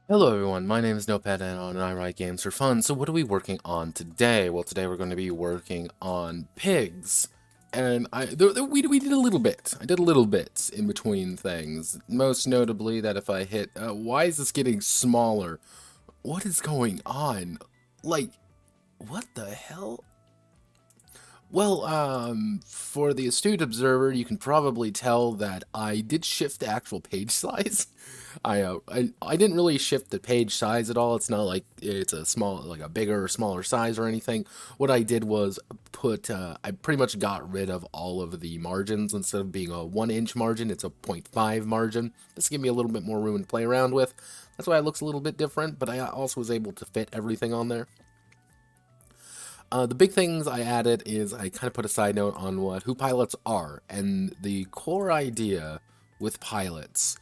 Hello everyone, my name is Notepad and I write games for fun. So what are we working on today? Well, today we're going to be working on pigs. And we did a little bit. I did a little bit in between things. Most notably that if I hit, why is this getting smaller? What is going on? Like, what the hell? Well, for the astute observer, you can probably tell that I did shift the actual page size. I didn't really shift the page size at all. It's not like it's a small, like a bigger or smaller size or anything. What I did was I pretty much got rid of all of the margins. Instead of being a 1-inch margin, it's a 0.5 margin. This gives me a little bit more room to play around with. That's why it looks a little bit different, but I also was able to fit everything on there. The big things I added is I kind of put a side note on who pilots are, and the core idea with pilots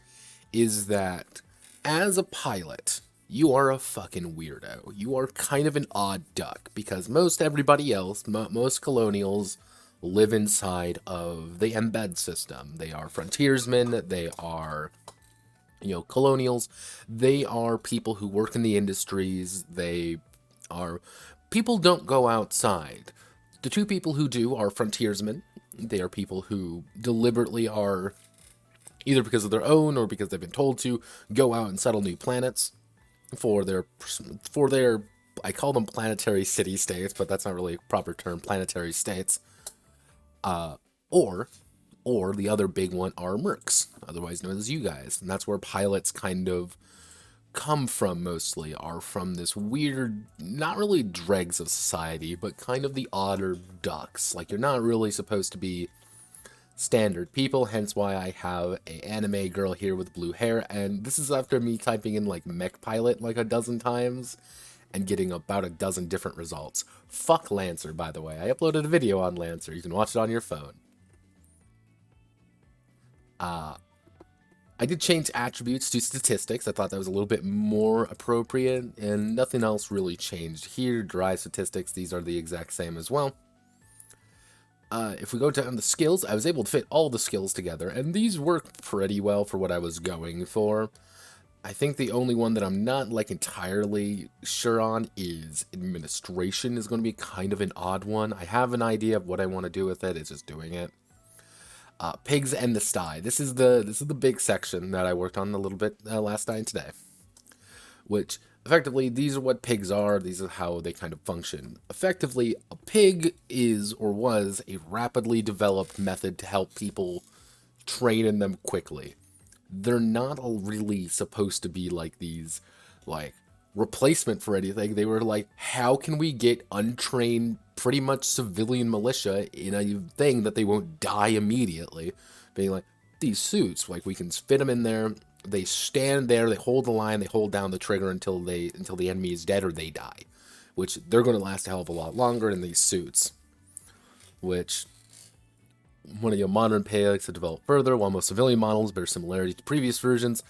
is that as a pilot, you are a fucking weirdo. You are kind of an odd duck, because most everybody else, most colonials, live inside of the embed system. They are frontiersmen, they are Colonials, they are people who work in the industries. They are people don't go outside. The two people who do are frontiersmen. They are people who deliberately are, either because of their own or because they've been told to, go out and settle new planets for their I call them planetary city states, but that's not really a proper term. Planetary states, or the other big one are mercs, otherwise known as you guys, and that's where pilots kind of come from. Mostly are from this weird, not really dregs of society, but kind of the odder ducks. Like, you're not really supposed to be standard people, hence why I have a anime girl here with blue hair, and this is after me typing in like mech pilot like a dozen times and getting about a dozen different results. Fuck Lancer, by the way. I uploaded a video on Lancer. You can watch it on your phone. I did change attributes to statistics. I thought that was a little bit more appropriate, and nothing else really changed here. Derive statistics, these are the exact same as well. If we go down to skills, I was able to fit all the skills together, and these work pretty well for what I was going for. I think the only one that I'm not, like, entirely sure on is administration is going to be kind of an odd one. I have an idea of what I want to do with it, it's just doing it. Pigs and the sty. This is the big section that I worked on a little bit last night and today. Which, effectively, these are what pigs are, these are how they kind of function. Effectively, a pig is, or was, a rapidly developed method to help people train in them quickly. They're not really supposed to be like these, like, replacement for anything. They were like, how can we get untrained, pretty much civilian militia in a thing that they won't die immediately? Being like, these suits, like, we can fit them in there. They stand there, they hold the line, they hold down the trigger until the enemy is dead or they die. Which, they're going to last a hell of a lot longer in these suits. Which, one of your modern pigs have developed further, while most civilian models bear similarity to previous versions,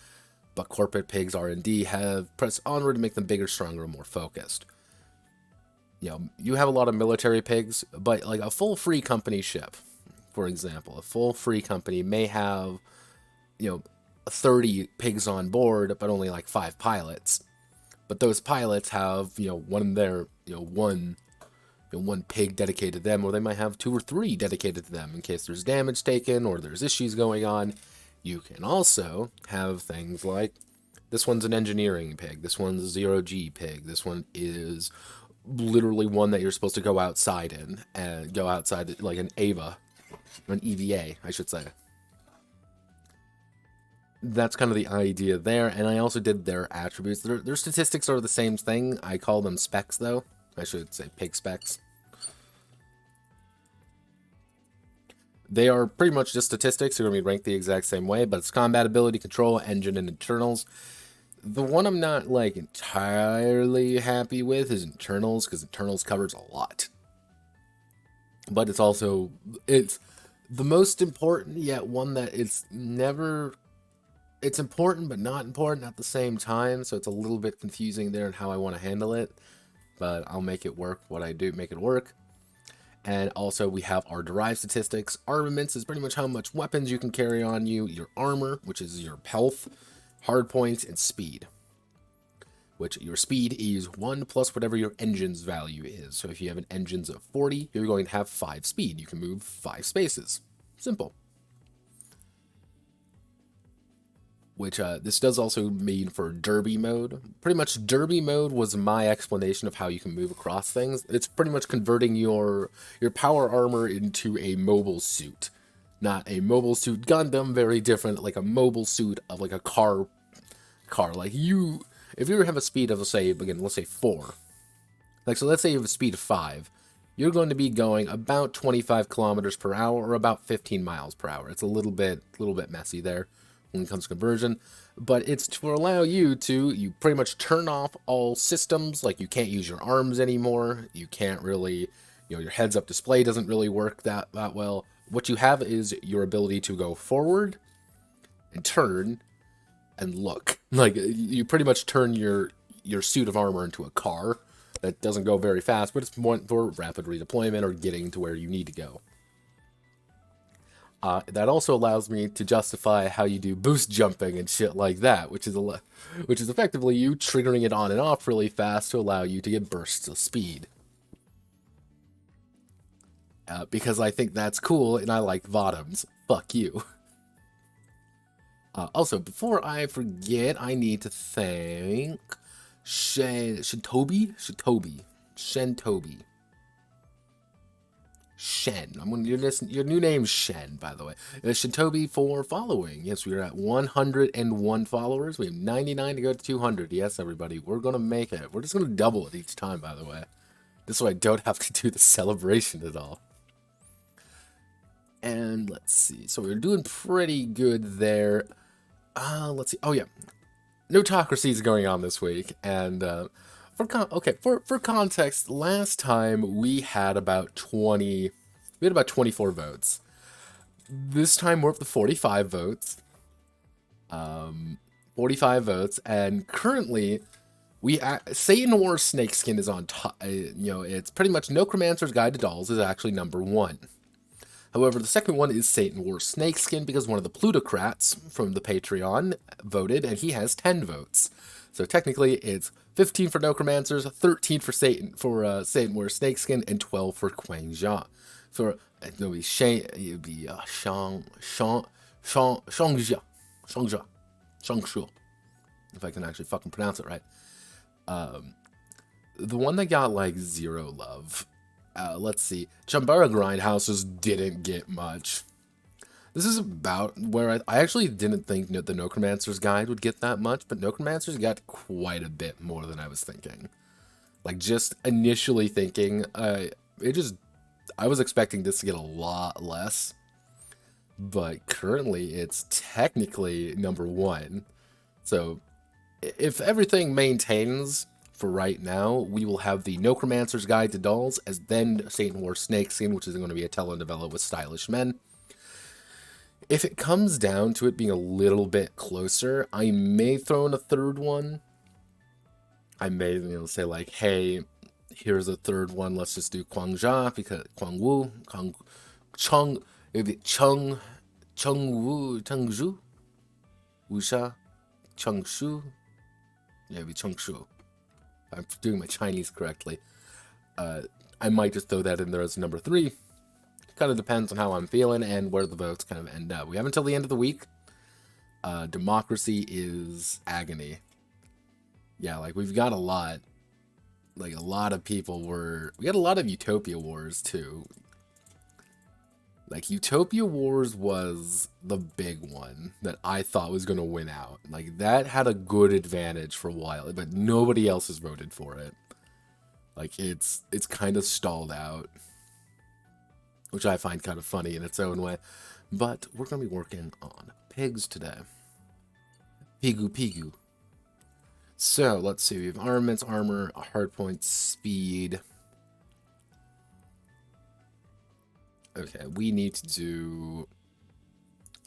but corporate pigs R&D have pressed onward to make them bigger, stronger, and more focused. You have a lot of military pigs, but like a full free company ship, for example, a full free company may have, 30 pigs on board, but only like 5 pilots. But those pilots have, one pig dedicated to them, or they might have 2 or 3 dedicated to them in case there's damage taken or there's issues going on. You can also have things like, this one's an engineering pig, this one's a 0G pig, this one is literally one that you're supposed to go outside in, and go outside like an AVA, an EVA, I should say. That's kind of the idea there, and I also did their attributes. Their statistics are the same thing. I call them specs, though. I should say pig specs. They are pretty much just statistics. They're going to be ranked the exact same way, but it's combat ability, control, engine, and internals. The one I'm not, like, entirely happy with is internals, because internals covers a lot. But it's also, it's the most important, yet one that it's never, it's important but not important at the same time, so it's a little bit confusing there in how I want to handle it. But I'll make it work. What I do, make it work. And also we have our derived statistics. Armaments is pretty much how much weapons you can carry on you. Your armor, which is your health, hard points, and speed. Which your speed is 1 plus whatever your engine's value is. So if you have an engine's of 40, you're going to have 5 speed. You can move 5 spaces. Simple. Which this does also mean for derby mode. Pretty much derby mode was my explanation of how you can move across things. It's pretty much converting your power armor into a mobile suit. Not a mobile suit Gundam, very different, like a mobile suit of like a car. Like if you have a speed of, let's say 4. Like, so let's say you have a speed of 5. You're going to be going about 25 kilometers per hour or about 15 miles per hour. It's a little bit messy there when it comes to conversion, but it's to allow you pretty much turn off all systems. Like, you can't use your arms anymore. You can't really, your heads-up display doesn't really work that well. What you have is your ability to go forward and turn and look. Like, you pretty much turn your suit of armor into a car that doesn't go very fast, but it's more for rapid redeployment or getting to where you need to go. That also allows me to justify how you do boost jumping and shit like that, which is effectively you triggering it on and off really fast to allow you to get bursts of speed. Because I think that's cool and I like bottoms. Fuck you. Also, before I forget, I need to thank Shentobi. Shen. I'm gonna your new name's Shen, by the way. Shintobi for following. Yes, we are at 101 followers. We have 99 to go to 200. Yes, everybody, we're gonna make it. We're just gonna double it each time, by the way. This way I don't have to do the celebration at all. And let's see. So we're doing pretty good there. Let's see. Oh yeah, Notocracy is going on this week, and for context, last time we had about 24 votes. This time we're up to 45 votes. 45 votes, and currently Satan War Snakeskin is on top. It's pretty much Necromancer's Guide to Dolls is actually number 1. However, the second one is Satan War Snakeskin because one of the plutocrats from the Patreon voted, and he has 10 votes. So technically, it's 15 for Necromancers, 13 for Satan War Snakeskin, and 12 for Quang Jia. For it would be Shang Shu, if I can actually fucking pronounce it right. The one that got like 0 love. Let's see. Chambara Grindhouses didn't get much. This is about where I actually didn't think the Necromancer's Guide would get that much, but Necromancer's got quite a bit more than I was thinking. Like, just initially thinking, I was expecting this to get a lot less, but currently it's technically number 1. So, if everything maintains for right now, we will have the Necromancer's Guide to Dolls, as then Satan War Snakeskin, which is going to be a telenovela with stylish men. If it comes down to it being a little bit closer, I may throw in a third one. I may say like, hey, here's a third one. Let's just do Guangzhou because Chengwu, Chengzhu, Wusha, Chengshu. Yeah, it'd be Chengshu. I'm doing my Chinese correctly. I might just throw that in there as number 3. Kind of depends on how I'm feeling and where the votes kind of end up. We have until the end of the week. Democracy is agony. Yeah, like we've got a lot. Like a lot of people we got a lot of Utopia Wars too. Like Utopia Wars was the big one that I thought was going to win out. Like that had a good advantage for a while, but nobody else has voted for it. Like it's kind of stalled out, which I find kind of funny in its own way. But we're going to be working on pigs today. Pigu. So, let's see. We have armaments, armor, hardpoint, speed. Okay, we need to do...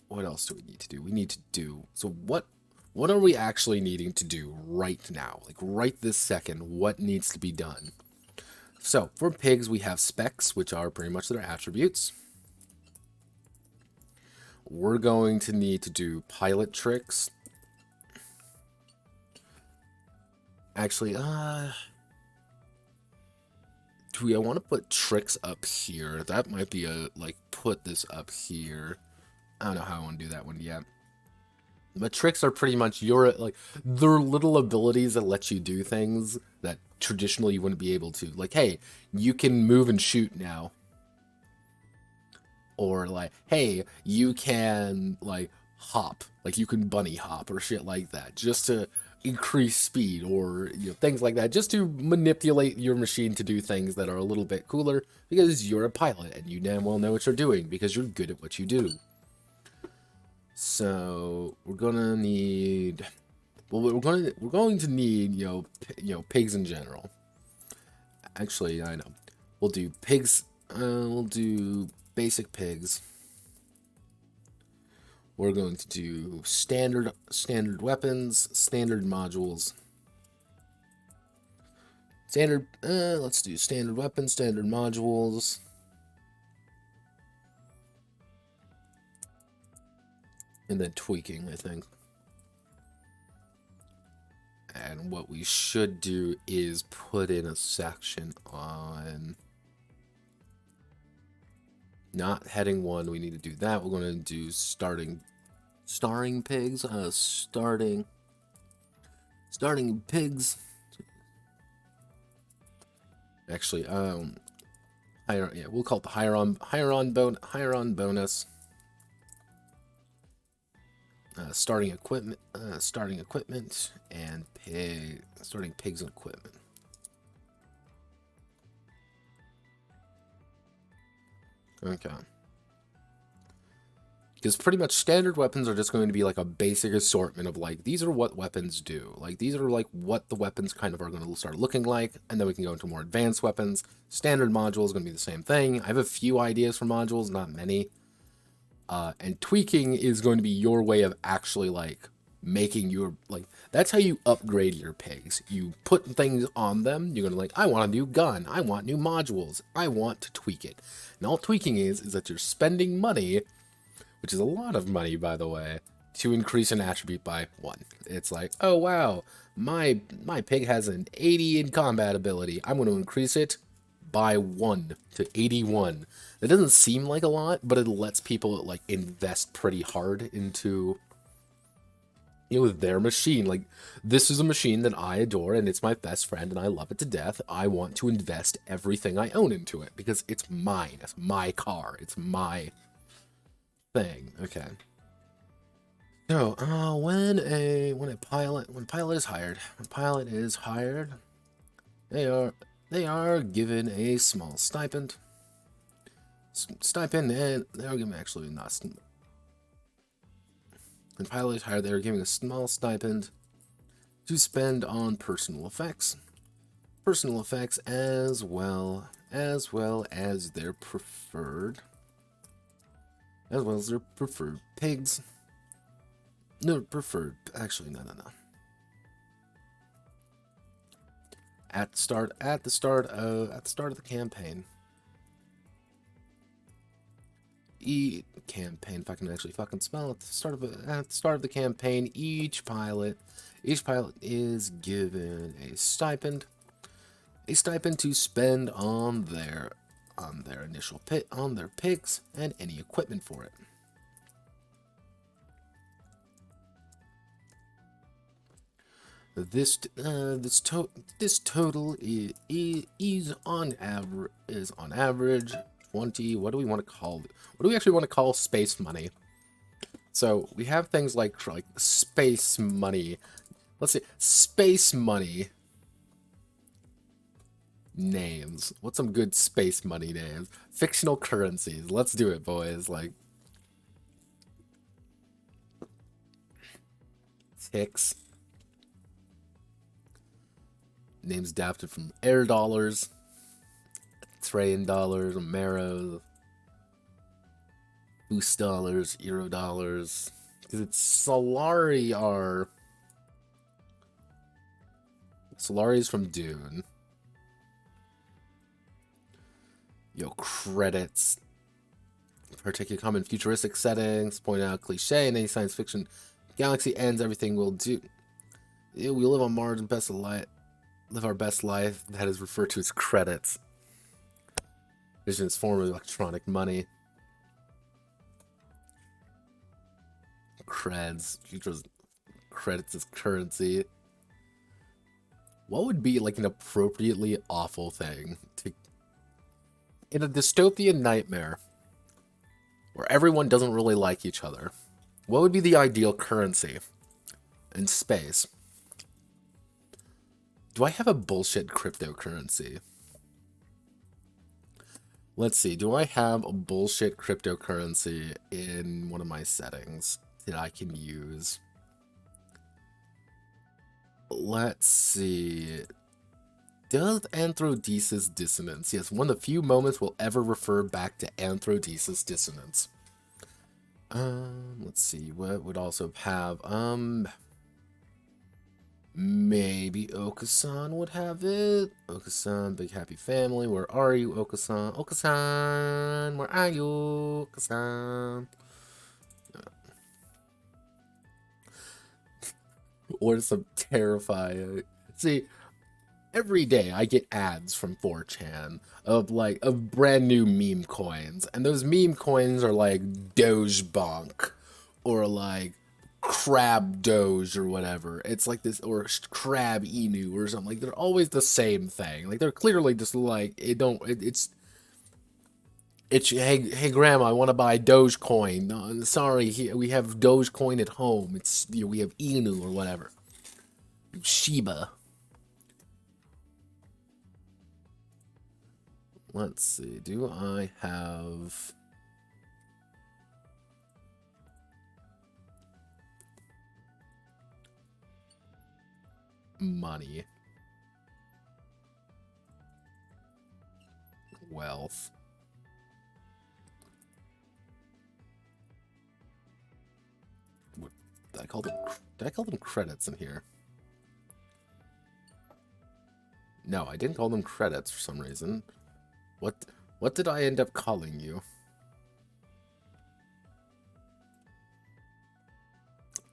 What else do we need to do? We need to do... So, what are we actually needing to do right now? Like, right this second, what needs to be done? So, for pigs, we have specs, which are pretty much their attributes. We're going to need to do pilot tricks. Actually, do I want to put tricks up here? That might be put this up here. I don't know how I want to do that one yet. But tricks are pretty much they're little abilities that let you do things that traditionally you wouldn't be able to. Like, hey, you can move and shoot now. Or like, hey, you can hop. Like you can bunny hop or shit like that. Just to increase speed or things like that. Just to manipulate your machine to do things that are a little bit cooler because you're a pilot and you damn well know what you're doing because you're good at what you do. So we're gonna need, we're going to need pigs in general. Actually, I know we'll do pigs. We'll do basic pigs. We're going to do standard weapons, standard modules. Let's do standard weapons, standard modules. and then tweaking, I think. And what we should do is put in a section on not heading 1. We need to do that. We're going to do starting pigs. Starting pigs. Actually, yeah, we'll call it the higher on bonus. Starting equipment, and starting pigs and equipment. Okay. Because pretty much standard weapons are just going to be like a basic assortment of like, these are what weapons do. Like, these are like what the weapons kind of are going to start looking like, and then we can go into more advanced weapons. Standard module is going to be the same thing. I have a few ideas for modules, not many. And tweaking is going to be your way of actually like making your, like, that's how you upgrade your pigs. You put things on them. You're gonna like, I want a new gun, I want new modules, I want to tweak it. And all tweaking is that you're spending money, which is a lot of money, by the way, to increase an attribute by 1. It's like, oh wow, my pig has an 80 in combat ability, I'm going to increase it by 1 to 81. It doesn't seem like a lot, but it lets people like invest pretty hard into, you know, their machine. Like, this is a machine that I adore and it's my best friend and I love it to death. I want to invest everything I own into it because it's mine. It's my car. It's my thing. Okay. So, when a pilot is hired, they are given a small stipend. And they're given, actually not. When pilot is hired, they are given a small stipend to spend on personal effects, as well as their preferred, pigs. No, preferred. Actually, no. At the start of the campaign. If I can actually fucking spell, at the start of the campaign, each pilot is given a stipend to spend on their initial on their pigs and any equipment for it. This total is on average 20. What do we want to call it? What do we actually want to call space money? So we have things like space money. Let's see, space money names. What's some good space money names? Fictional currencies. Let's do it, boys. Like, ticks. Names adapted from air dollars, train dollars, Amaros, boost dollars, euro dollars. Because it's Solari are. Solari's from Dune. Yo, credits. Particularly common futuristic settings. Point out cliche in any science fiction galaxy ends. Everything will do. We live on Mars and live our best life. That is referred to as credits. Vision's form of electronic money. Creds. Futures credits as currency. What would be like an appropriately awful thing to, in a dystopian nightmare where everyone doesn't really like each other? What would be the ideal currency in space? Do I have a bullshit cryptocurrency? Let's see. Do I have a bullshit cryptocurrency in one of my settings that I can use? Let's see. Does Anthrodesis dissonance? Yes, one of the few moments we'll ever refer back to Anthrodesis dissonance. Let's see. What would also have, maybe Okasan would have it. Okasan, big happy family. Where are you, Okasan? Okasan, where are you, Okasan? Or some terrifying. See, every day I get ads from 4chan of brand new meme coins, and those meme coins are like Doge Bonk or like Crab Doge or whatever. It's like this, or Crab Inu or something. Like they're always the same thing. Like they're clearly just like it's hey grandma, I want to buy Dogecoin. No, sorry, we have Dogecoin at home. It's we have Inu or whatever. Shiba. Let's see. Do I have money? Wealth. What did I call them? Did I call them credits in here? No, I didn't call them credits for some reason. What did I end up calling you?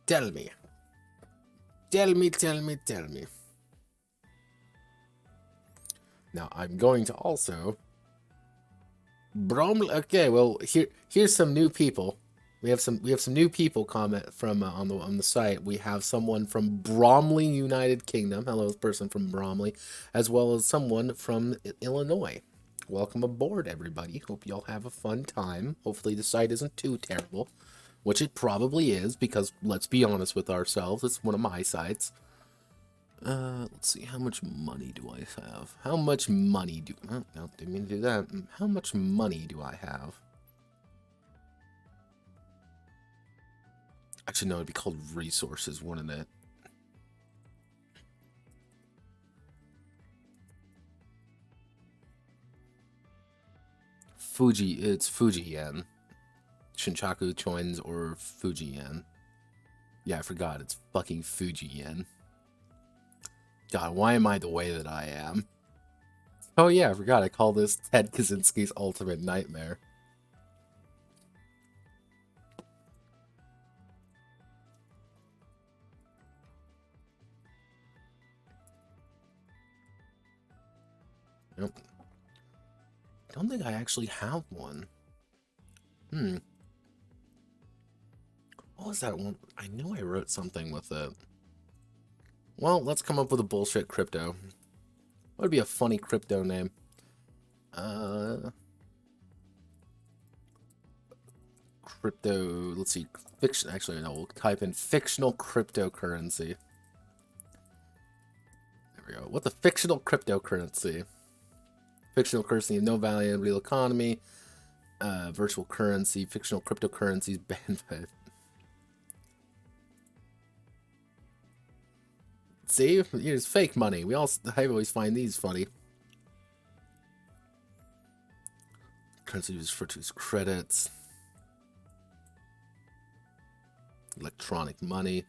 Tell me. Tell me, tell me, tell me. Now I'm going to also okay, well here's some new people. We have some new people comment from on the site. We have someone from Bromley, United Kingdom. Hello, person from Bromley, as well as someone from Illinois. Welcome aboard, everybody. Hope y'all have a fun time. Hopefully the site isn't too terrible, which it probably is, because let's be honest with ourselves, it's one of my sites. Let's see, how much money do I have? How much money do... Oh, no, didn't mean to do that. How much money do I have? Actually, no, it'd be called resources, wouldn't it? It's Fuji yen. Shinchaku coins or Fuji yen. Yeah, I forgot, it's fucking Fuji yen. God, why am I the way that I am? Oh yeah, I forgot, I call this Ted Kaczynski's Ultimate Nightmare. Nope. I don't think I actually have one. What was that one? I know I wrote something with it. Well, let's come up with a bullshit crypto. What would be a funny crypto name? Crypto, let's see, fiction, actually, no, we'll type in fictional cryptocurrency. There we go. What's a fictional cryptocurrency? Fictional currency of no value in real economy. Virtual currency, fictional cryptocurrencies banned by... See? Here's fake money. I always find these funny. Currency used for credits. Electronic money.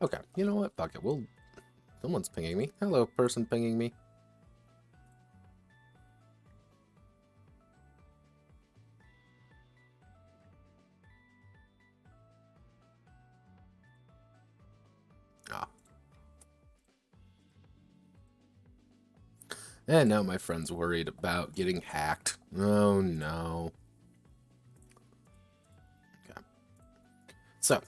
Okay, you know what? Fuck it. Someone's pinging me. Hello, person pinging me. Ah. And now my friend's worried about getting hacked. Oh no. Okay. So,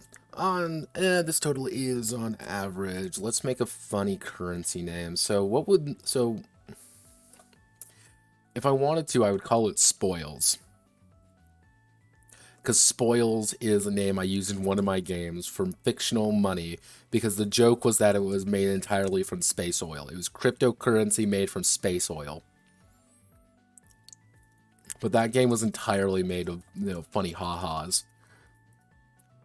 this total is on average. Let's make a funny currency name. So if I wanted to, I would call it Spoils. Because Spoils is a name I used in one of my games for fictional money, because the joke was that it was made entirely from space oil. It was cryptocurrency made from space oil. But that game was entirely made of, funny ha-has.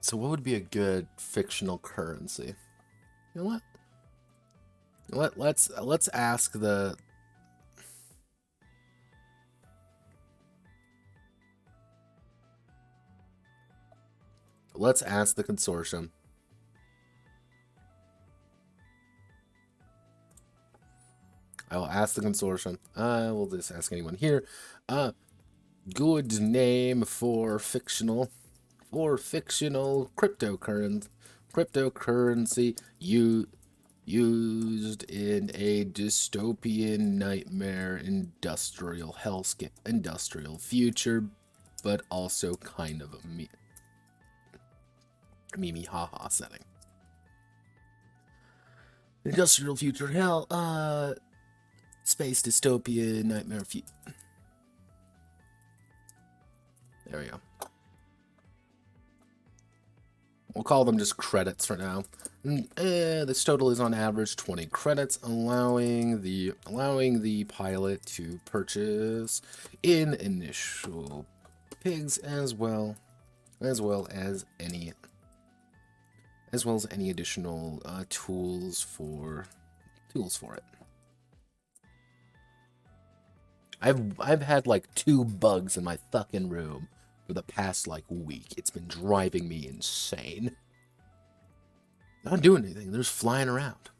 So what would be a good fictional currency? You know what? Let's ask the... Let's ask the consortium. I will ask the consortium. We'll just ask anyone here. Good name for fictional cryptocurrency used in a dystopian nightmare industrial hellscape industrial future, but also kind of a mimi haha setting. Industrial future hell, space dystopia nightmare future. There we go. We'll call them just credits for now. This total is on average 20 credits, allowing the pilot to purchase in initial pigs as well as any additional tools for it. I've had like 2 bugs in my fucking room for the past like week. It's been driving me insane. Not doing anything. They're just flying around.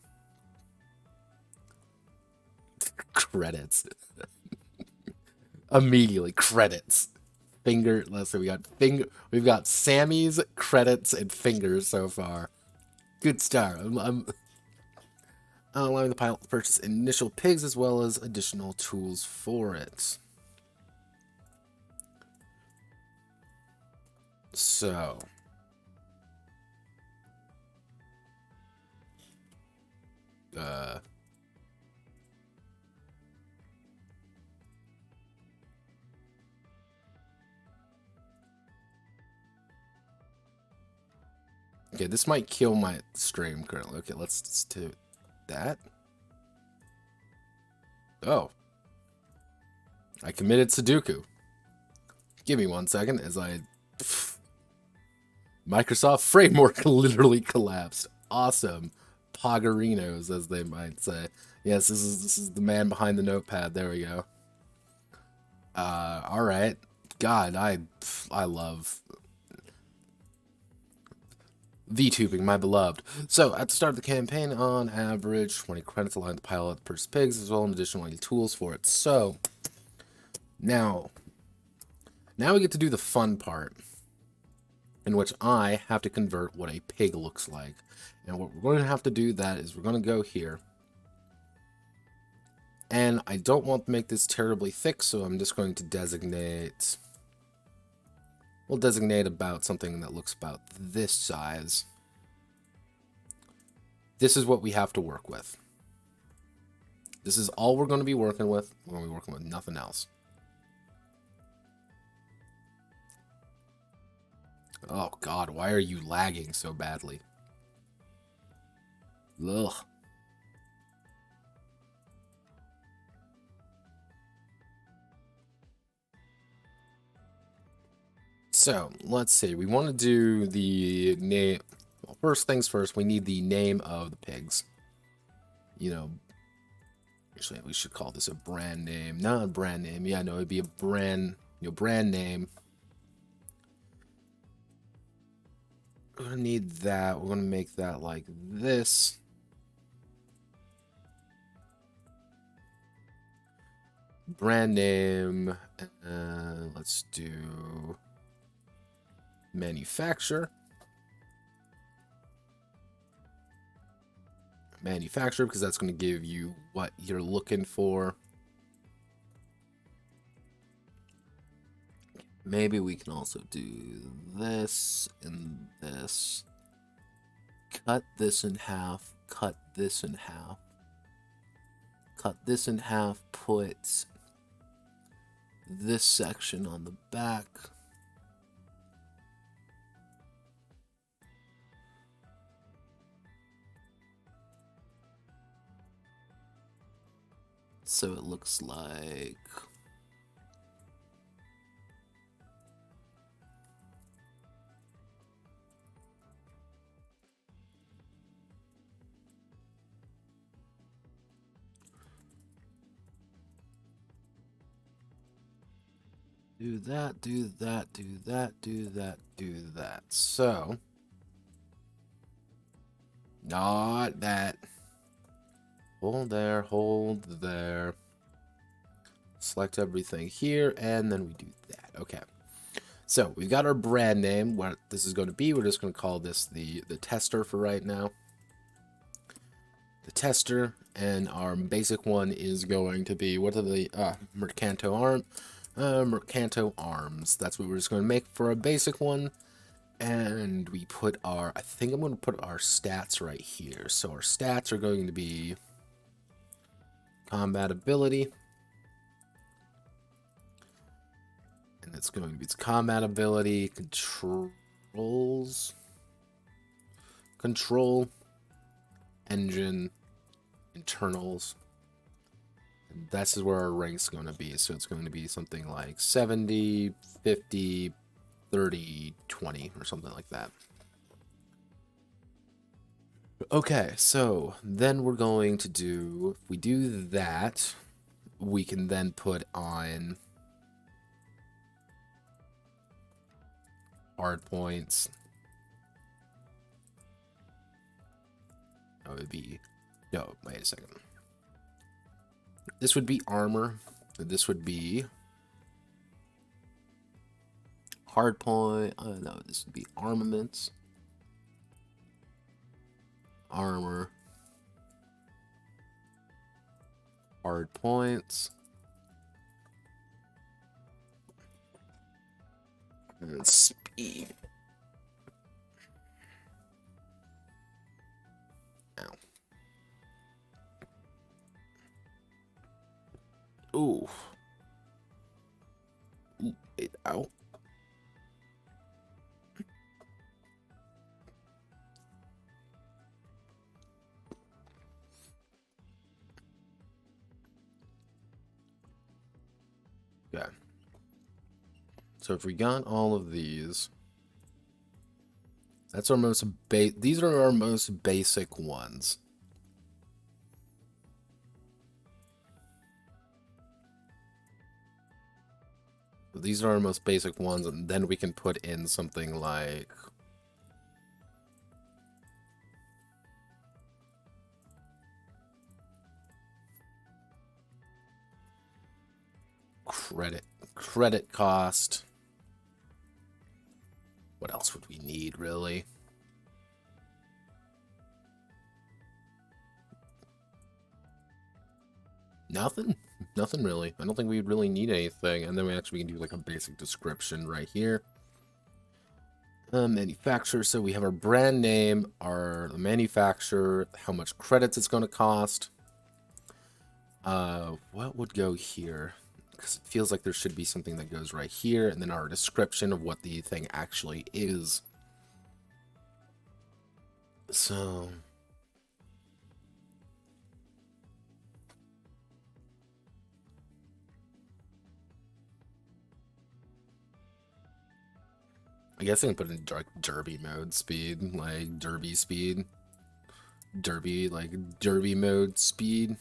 Credits. Immediately credits. Let's say we've got Sammy's credits and fingers so far. Good start. I'm allowing the pilot to purchase initial pigs as well as additional tools for it. So, okay, this might kill my stream currently. Okay, let's just do that. Oh. I committed Sudoku. Give me 1 second as Microsoft framework literally collapsed. Awesome. Poggerinos, as they might say. Yes, this is the man behind the notepad. There we go. Alright. God, I love VTubing, my beloved. So, at the start of the campaign, on average, 20 credits allowing the pilot to purchase pigs, as well as additional tools for it. So, now we get to do the fun part, in which I have to convert what a pig looks like. And what we're going to have to do that is we're going to go here. And I don't want to make this terribly thick, so I'm just going to designate... We'll designate about something that looks about this size. This is what we have to work with. This is all we're going to be working with. We're going to be working with nothing else. Oh God, why are you lagging so badly? Ugh. So, let's see. We want to do the name... Well, first things first, we need the name of the pigs. You know... Actually, we should call this a brand name. Not a brand name. Yeah, no, it'd be a brand... brand name. We're going to need that. We're going to make that like this. Brand name. Let's do... Manufacturer, because that's going to give you what you're looking for. Maybe we can also do this and this. Cut this in half, cut this in half. Cut this in half, put this section on the back. So it looks like... Do that, do that, do that, do that, do that. So... Not that. Hold there, hold there. select everything here, and then we do that. Okay. So we've got our brand name. What this is going to be, we're just going to call this the tester for right now. The tester, and our basic one is going to be, what are the Mercanto Arms. That's what we're just going to make for a basic one. And we put our, I think I'm going to put our stats right here. So our stats are going to be combat ability. And it's going to be its combat ability, controls, control, engine, internals. And that's where our rank's going to be. So it's going to be something like 70, 50, 30, 20, or something like that. Okay, so then we're going to do, if we do that, we can then put on hard points. That would be, no, wait a second. This would be armor. This would be hard point. No, this would be armaments. Armor. Hard points. And speed. Ow. Ooh. Ow. Yeah. So if we got all of these, that's our most these are our most basic ones. These are our most basic ones, and then we can put in something like credit cost. What else would we need, really? Nothing really. I don't think we'd really need anything. And then we actually can do like a basic description right here. Manufacturer. So we have our brand name, our manufacturer, how much credits it's going to cost. What would go here? Because it feels like there should be something that goes right here, and then our description of what the thing actually is. So I guess I can put in derby mode speed, like derby speed. Derby, like derby mode speed.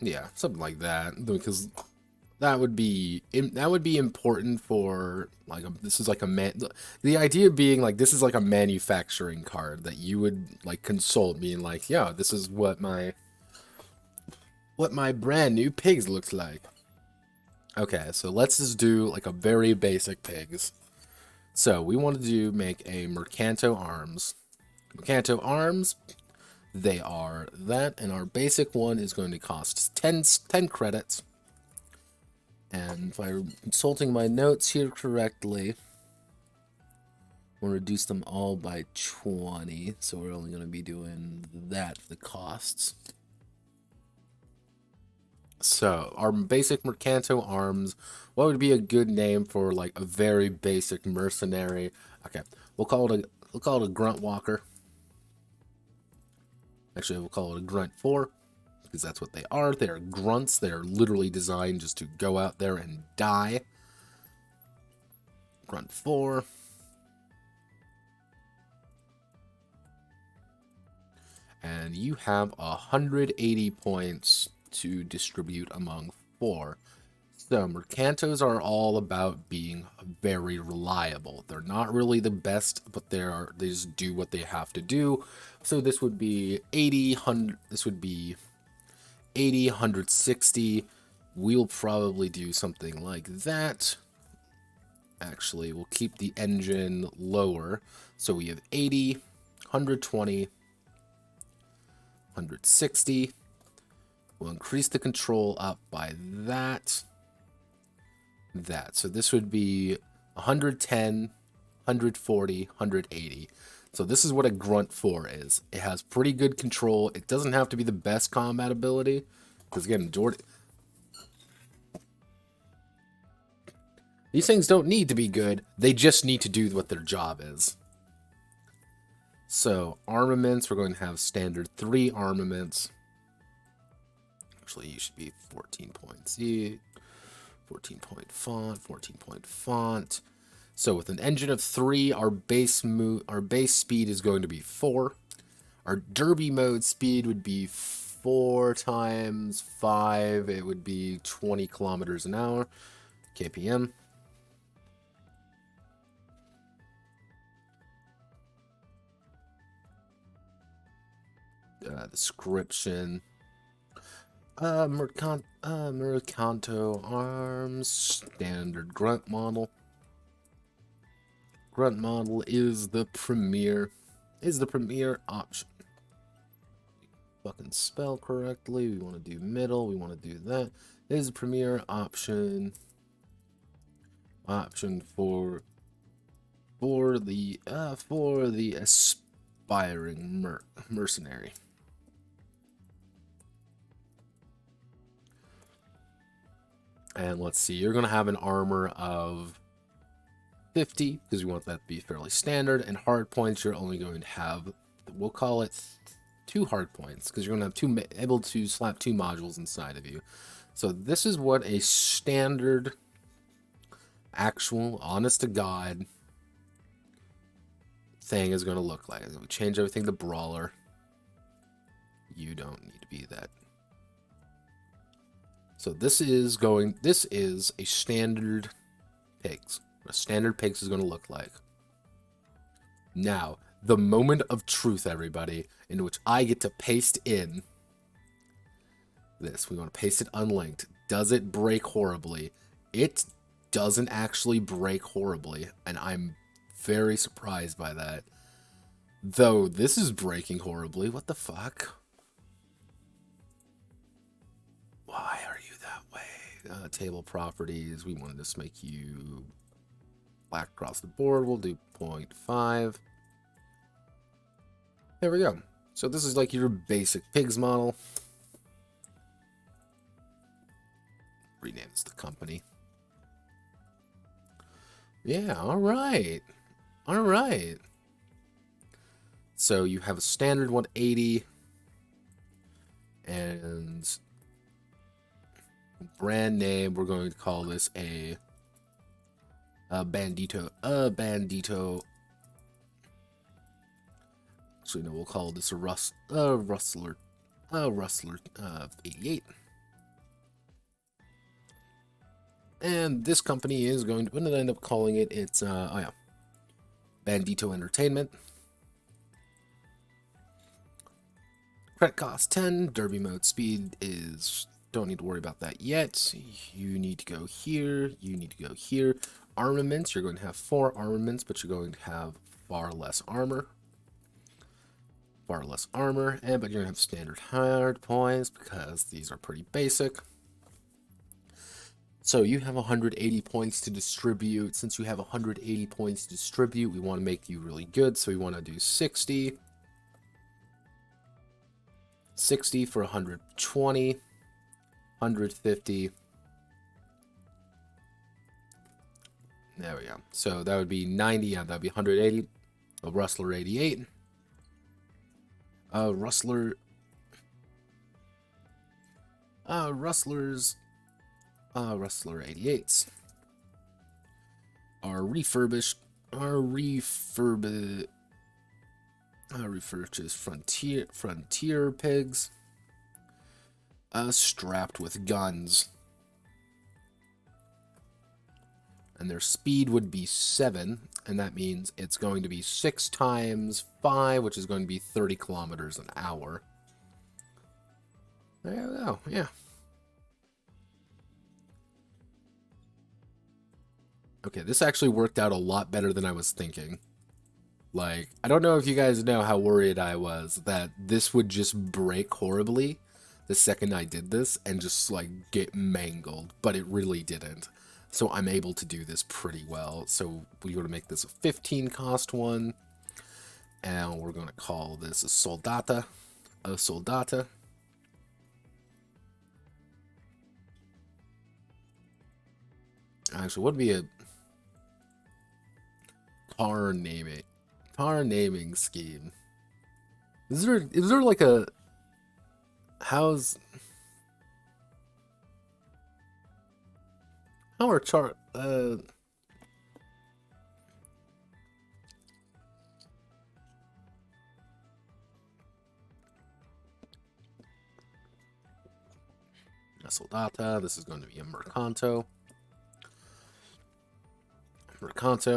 Yeah, something like that, because that would be important for like this is like the idea being like this is like a manufacturing card that you would like consult, being like, yeah, this is what my brand new pigs looks like. Okay, so let's just do like a very basic pigs. So we want to make a Mercanto Arms. Mercanto Arms, they are that, and our basic one is going to cost 10 credits. And if I'm consulting my notes here correctly, we'll reduce them all by 20, so we're only going to be doing that for the costs. So, our basic Mercanto Arms, what would be a good name for like a very basic mercenary? Okay, we'll call it a Grunt Walker. Actually, we'll call it a Grunt 4, because that's what they are. They are grunts. They are literally designed just to go out there and die. Grunt 4. And you have 180 points to distribute among 4. So, Mercantos are all about being very reliable. They're not really the best, but they just do what they have to do. So this would be 80, 100, this would be 80, 160. We'll probably do something like that. Actually, we'll keep the engine lower. So we have 80, 120, 160. We'll increase the control up by that. So this would be 110, 140, 180. So this is what a Grunt 4 is. It has pretty good control. It doesn't have to be the best combat ability. Because again, these things don't need to be good. They just need to do what their job is. So, armaments, we're going to have standard 3 armaments. Actually, you should be 14 points. 14 point font, 14 point font. So with an engine of 3, our base speed is going to be 4. Our derby mode speed would be 4 times 5. It would be 20 kilometers an hour. KPM. Description. Mercanto arms, standard grunt model. Grunt model is the premier option. Fucking spell correctly. We want to do middle. We want to do that. Is the premier option. For the aspiring mercenary. And let's see, you're going to have an armor of 50, because we want that to be fairly standard. And hard points, you're only going to have, we'll call it 2 hard points, because you're going to have able to slap 2 modules inside of you. So this is what a standard, actual, honest-to-God thing is going to look like. We change everything to brawler. You don't need to be that. So this is a standard pigs. What a standard pigs is going to look like. Now, the moment of truth, everybody, in which I get to paste in this. We want to paste it unlinked. Does it break horribly? It doesn't actually break horribly, and I'm very surprised by that. Though this is breaking horribly. What the fuck? Why are you that way? Table properties. We want to just make you black across the board. We'll do 0.5. There we go. So this is like your basic pigs model. Renames the company. Yeah, alright. Alright. So you have a standard 180. And brand name, we're going to call this a Bandito. Actually, no, we'll call this a Rustler 88. And this company is going to, what did I end up calling it? It's, oh yeah, Bandito Entertainment. Credit cost 10. Derby mode speed is, don't need to worry about that yet. You need to go here. You need to go here. Armaments, you're going to have 4 armaments, but you're going to have far less armor. But you're going to have standard hard points because these are pretty basic. So you have 180 points to distribute. Since you have 180 points to distribute, we want to make you really good. So we want to do 60. 60 for 120. 150. There we go. So that would be 90. Yeah, that would be 180. A Rustler 88. Rustler 88s are refurbished frontier pigs strapped with guns. and their speed would be 7, and that means it's going to be 6 times 5, which is going to be 30 kilometers an hour. There you go, yeah. Okay, this actually worked out a lot better than I was thinking. Like, I don't know if you guys know how worried I was that this would just break horribly the second I did this and just, like, get mangled, but it really didn't. So I'm able to do this pretty well. So we're going to make this a 15 cost one, and we're going to call this a Soldata. A Soldata. Actually, what would be a car naming scheme? Is there like a how are chart Soldata, this is going to be a Mercanto,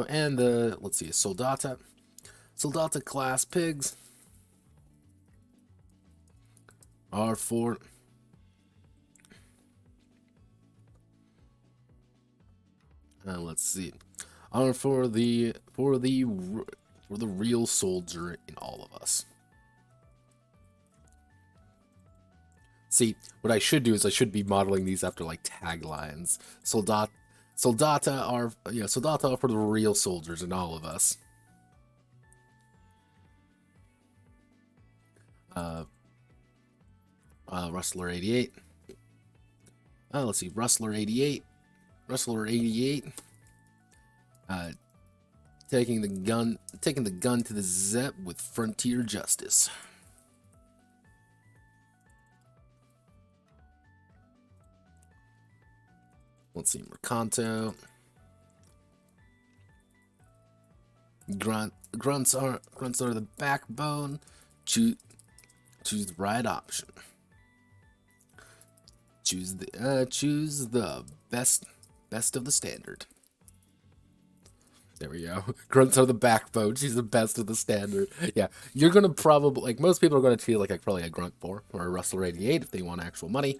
and the, let's see, a Soldata class pigs are for let's see, are for the real soldier in all of us. See, what I should do is I should be modeling these after like taglines. Soldata are for the real soldiers in all of us. Rustler 88. Let's see, Rustler 88. Taking the gun to the Zep with frontier justice. Let's see, Mercanto. Grunts are the backbone. Choose the right option. Choose the best of the standard. There we go. Grunts are the backbone. She's the best of the standard. Yeah, you're gonna probably, like, most people are gonna treat it like probably a Grunt 4 or a Rustler 88 if they want actual money.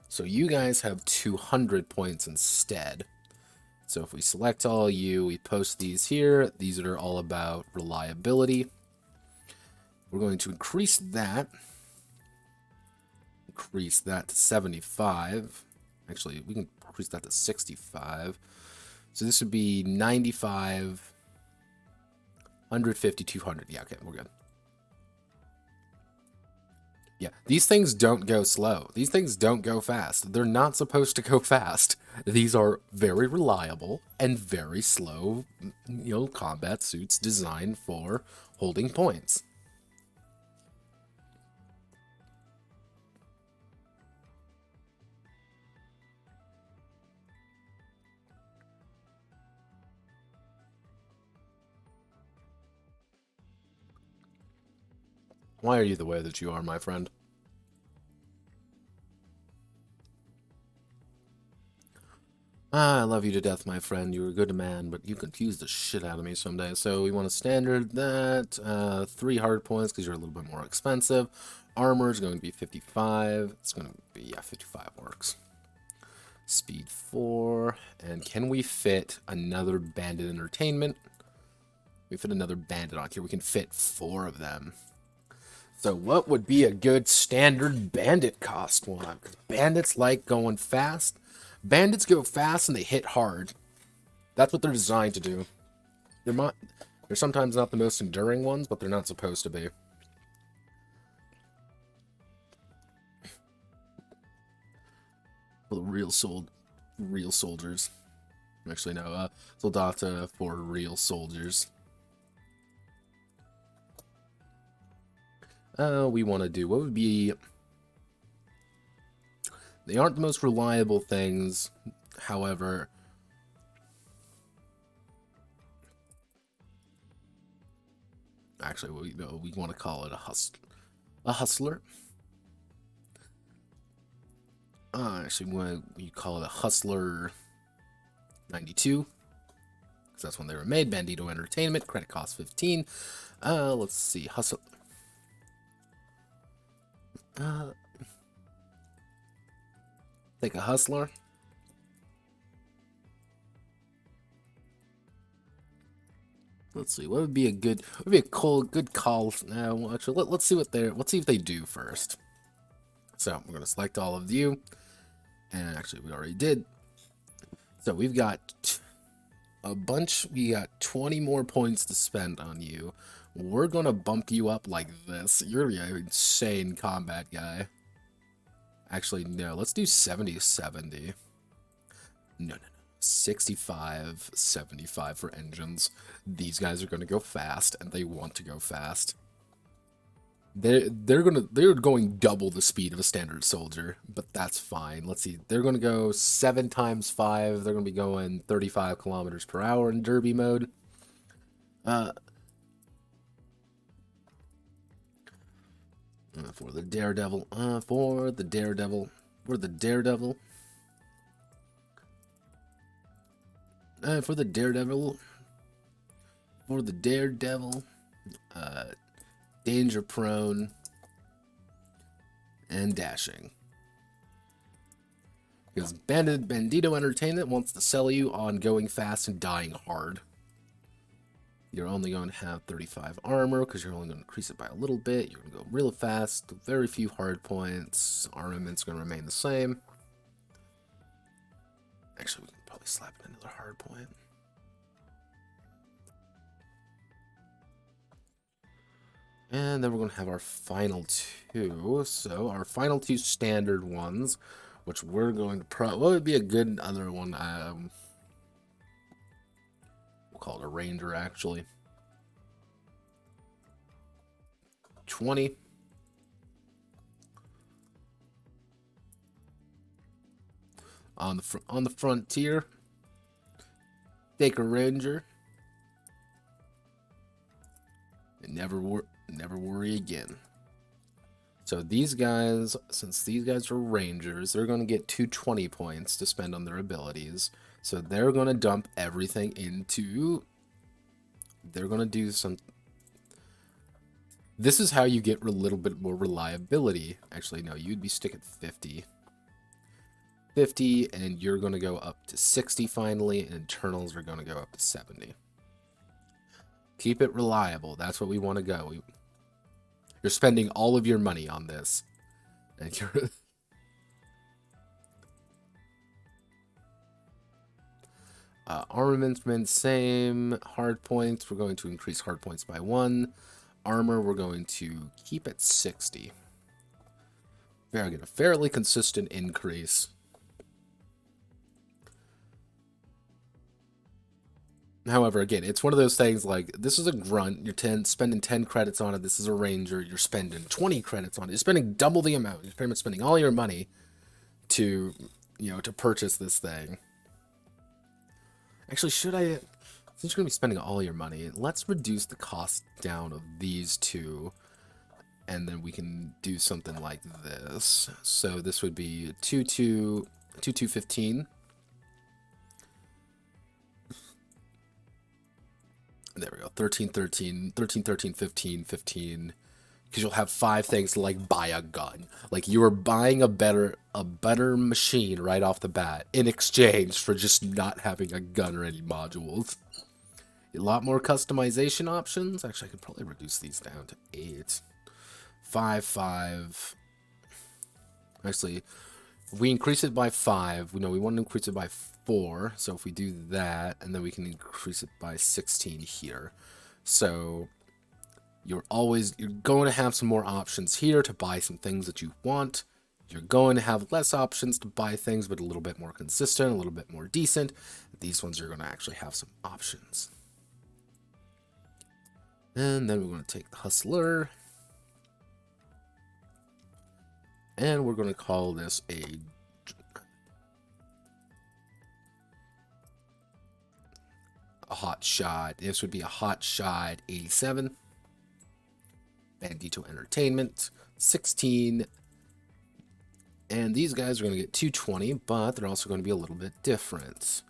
So you guys have 200 points instead. So if we select all you, we post these here. These are all about reliability. We're going to increase that. Increase that to 75. Actually, we can increase that to 65. So this would be 95, 150, 200. Yeah, okay, we're good. Yeah, these things don't go slow. These things don't go fast. They're not supposed to go fast. These are very reliable and very slow, combat suits designed for holding points. Why are you the way that you are, my friend? I love you to death, my friend. You're a good man, but you confuse the shit out of me someday. So we want to standard that. 3 hard points because you're a little bit more expensive. Armor is going to be 55. It's going to be, yeah, 55 works. Speed 4. And can we fit another bandit entertainment? We fit another bandit on here. We can fit 4 of them. So what would be a good standard bandit cost one? Bandits like going fast. Bandits go fast and they hit hard. That's what they're designed to do. They're sometimes not the most enduring ones, but they're not supposed to be. For the real soldiers. Actually, no. Soldata for real soldiers. We want to do, what would be, they aren't the most reliable things, however, actually, we want to call it a hustler. Actually, we call it a hustler 92, because that's when they were made. Bandito Entertainment, credit cost 15. Let's see, Hustle. Take a Hustler. Let's see, what would be a good, good call? Actually, let's see let's see if they do first. So we're gonna select all of you, and actually we already did. So we've got a bunch. We got 20 more points to spend on you. We're gonna bump you up like this. You're an insane combat guy. Actually, no. Let's do 70-70. No. 65-75 for engines. These guys are gonna go fast, and they want to go fast. They're going double the speed of a standard soldier, but that's fine. Let's see. They're gonna go 7 times 5. They're gonna be going 35 kilometers per hour in derby mode. For the Daredevil. For the Daredevil. For the Daredevil. For the Daredevil. For the Daredevil. Danger prone. And dashing. Because Bandito Entertainment wants to sell you on going fast and dying hard. You're only going to have 35 armor because you're only going to increase it by a little bit. You're going to go real fast, very few hard points. Armaments going to remain the same. Actually, we can probably slap in another hard point. And then we're going to have our final two. So our final two standard ones, which we're going to what would be a good other one? We'll call it a Ranger, actually. 20. On the frontier, take a Ranger. And never worry again. So these guys, since these guys are Rangers, they're going to get 220 points to spend on their abilities. So they're going to dump everything into... They're going to do some... This is how you get a little bit more reliability. Actually, no, you'd be sticking 50. 50, and you're going to go up to 60 finally, and internals are going to go up to 70. Keep it reliable. That's what we want to go. You're spending all of your money on this. And you're... Armaments remain same. Hard points, we're going to increase hard points by 1. Armor, we're going to keep at 60. We're going to get a fairly consistent increase. However, again, it's one of those things like, this is a grunt, you're spending 10 credits on it, this is a Ranger, you're spending 20 credits on it, you're spending double the amount, you're pretty much spending all your money to, to purchase this thing. Actually, since you're going to be spending all your money, let's reduce the cost down of these two, and then we can do something like this. So this would be 2215. There we go. 13, 13, 13, 13, 15, 15. Because you'll have 5 things to, like, buy a gun. Like, you are buying a better machine right off the bat in exchange for just not having a gun or any modules. A lot more customization options. Actually, I could probably reduce these down to 8. 5, 5. Actually, if we increase it by 5, we want to increase it by 4. So if we do that, and then we can increase it by 16 here. So you're going to have some more options here to buy some things that you want. You're going to have less options to buy things, but a little bit more consistent, a little bit more decent. These ones are going to actually have some options. And then we're going to take the Hustler. And we're going to call this a hot shot. This would be a hot shot 87. Bandito Entertainment 16. And these guys are going to get 220, but they're also going to be a little bit different.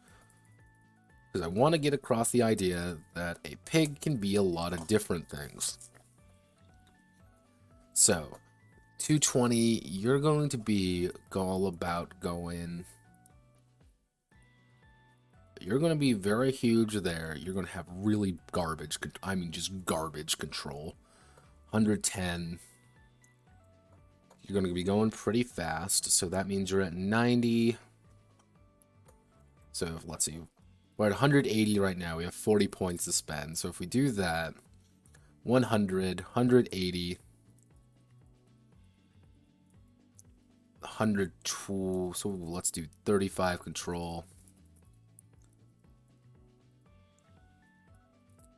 because I want to get across the idea that a pig can be a lot of different things. So, 220, you're going to be all about going... You're going to be very huge there. You're going to have really garbage, I mean just garbage control. 110. You're going to be going pretty fast, so that means you're at 90. So let's see. We're at 180 right now. We have 40 points to spend. So if we do that, 100, 180, 102. So let's do 35 control.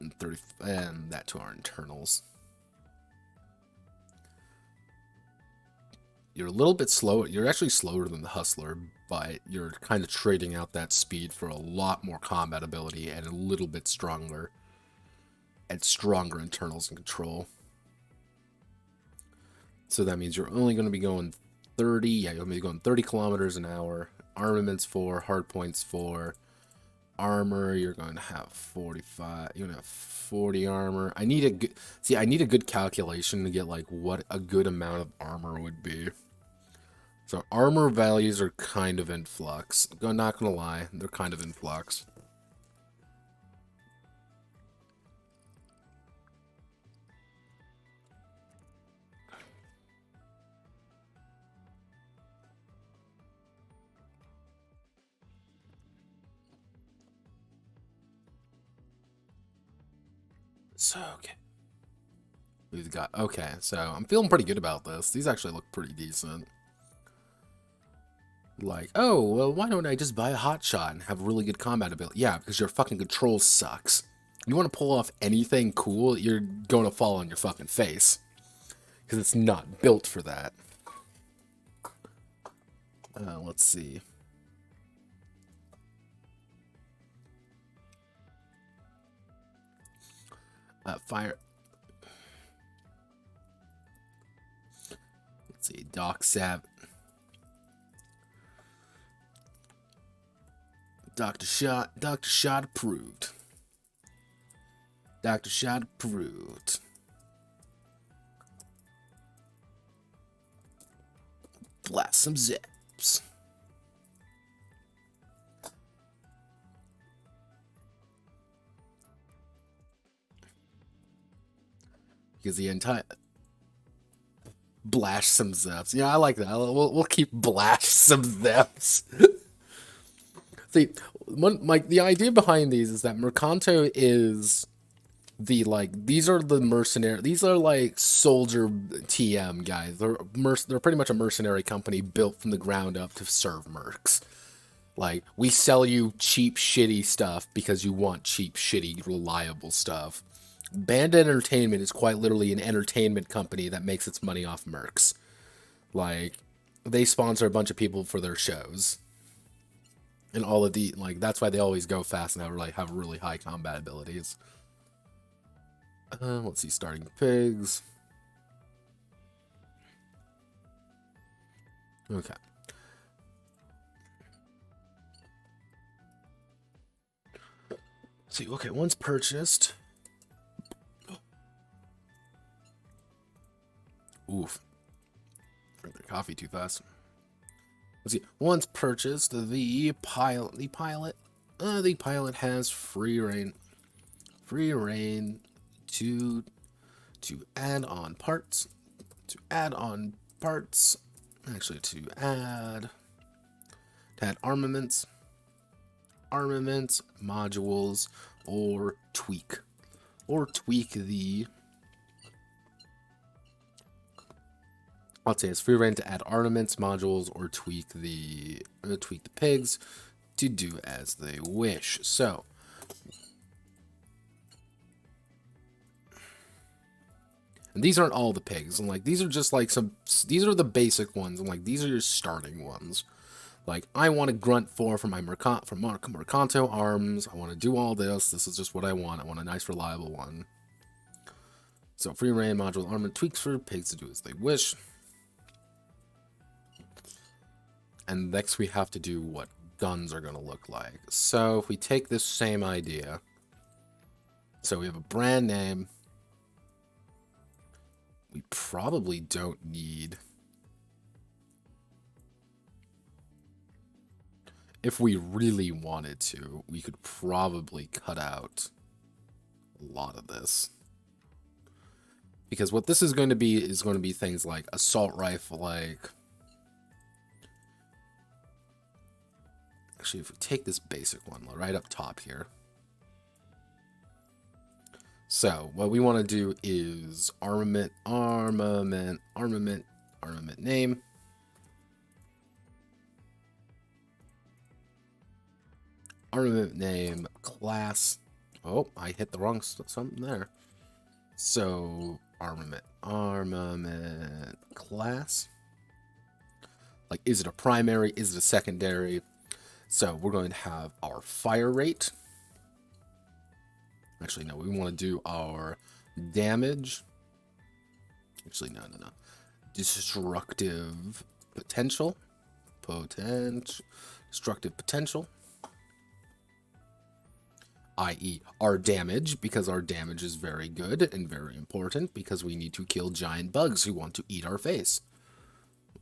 And 30, and that to our internals. You're a little bit slow. You're actually slower than the Hustler, but you're kind of trading out that speed for a lot more combat ability and a little bit stronger. And stronger internals and control. So that means you're only going to be going 30. Yeah, you're going to be going 30 kilometers an hour. Armaments 4, hardpoints 4. Armor, you're going to have 45. You're going to have 40 armor. I need a good... See, I need a good calculation to get, like, what a good amount of armor would be. So armor values are kind of in flux. I'm not gonna lie, they're kind of in flux. So, okay. We've got... Okay, so I'm feeling pretty good about this. These actually look pretty decent. Like, oh, well, why don't I just buy a hotshot and have really good combat ability? Yeah, because your fucking control sucks. You want to pull off anything cool, you're going to fall on your fucking face. Because it's not built for that. Let's see. Fire. Let's see, Doc Sav. Dr. Shot approved. Dr. Shot approved. Blast some zips. Because the entire... Blast some zips. Yeah, I like that. We'll keep blast some zips. See, the idea behind these is that Mercanto is the, like, these are the mercenary, these are like soldier TM guys. They're pretty much a mercenary company built from the ground up to serve mercs. Like, we sell you cheap, shitty stuff because you want cheap, shitty, reliable stuff. Bandit Entertainment is quite literally an entertainment company that makes its money off mercs. Like, they sponsor a bunch of people for their shows. And all of the, like, that's why they always go fast and have really high combat abilities. Let's see, starting pigs. Okay. Let's see, okay, once purchased. Oof. Drink their coffee too fast. Let's see. Once purchased, the pilot has free reign to add on parts. Actually, to add armaments, modules, or tweak the. I'll say it's free reign to add armaments, modules, or tweak the pigs to do as they wish. So, and these aren't all the pigs, and like these are just like these are the basic ones, and like these are your starting ones. Like, I want a grunt 4 for my Mercanto arms. I want to do all this. This is just what I want. I want a nice, reliable one. So, free reign, module, armament, tweaks for pigs to do as they wish. And next we have to do what? guns are going to look like. So if we take this same idea, so we have a brand name. We probably don't need... If we really wanted to, we could probably cut out a lot of this. Because what this is going to be things like assault rifle, like... Actually, if we take this basic one right up top here. So, what we want to do is armament name. Armament name, class. Oh, I hit the wrong something there. So, armament class. Like, is it a primary? Is it a secondary? So, we're going to have our fire rate. Actually, no, we want to do our damage. Actually, no. Destructive potential. Destructive potential. I.e. our damage, because our damage is very good and very important, because we need to kill giant bugs who want to eat our face.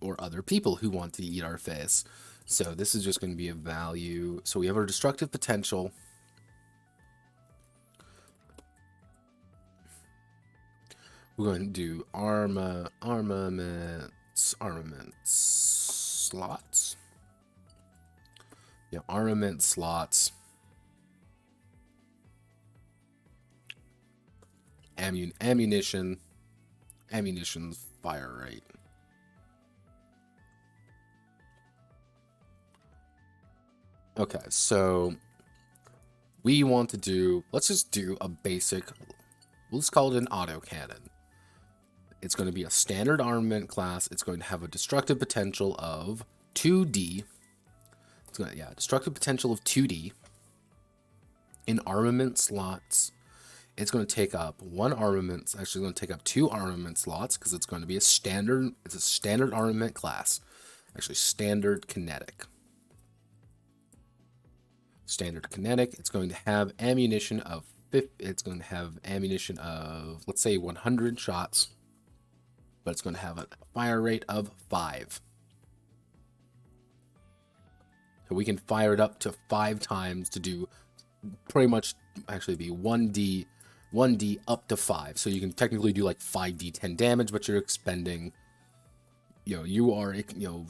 Or other people who want to eat our face. So this is just going to be a value. So we have our destructive potential. We're going to do armaments slots. Yeah, armament slots. Ammunition fire rate. Okay, so we want to do, let's just do a basic, let's call it an autocannon. It's going to be a standard armament class. It's going to have a destructive potential of 2D. It's going to, yeah, destructive potential of 2D. In armament slots, it's going to take up one armament. It's actually going to take up 2 armament slots because it's going to be a standard. It's a standard armament class. Actually, standard kinetic. Standard kinetic. It's going to have ammunition of let's say 100 shots, but it's going to have a fire rate of 5. So we can fire it up to 5 times to do pretty much actually be 1D up to 5. So you can technically do like 5d10 damage, but you're expending, you are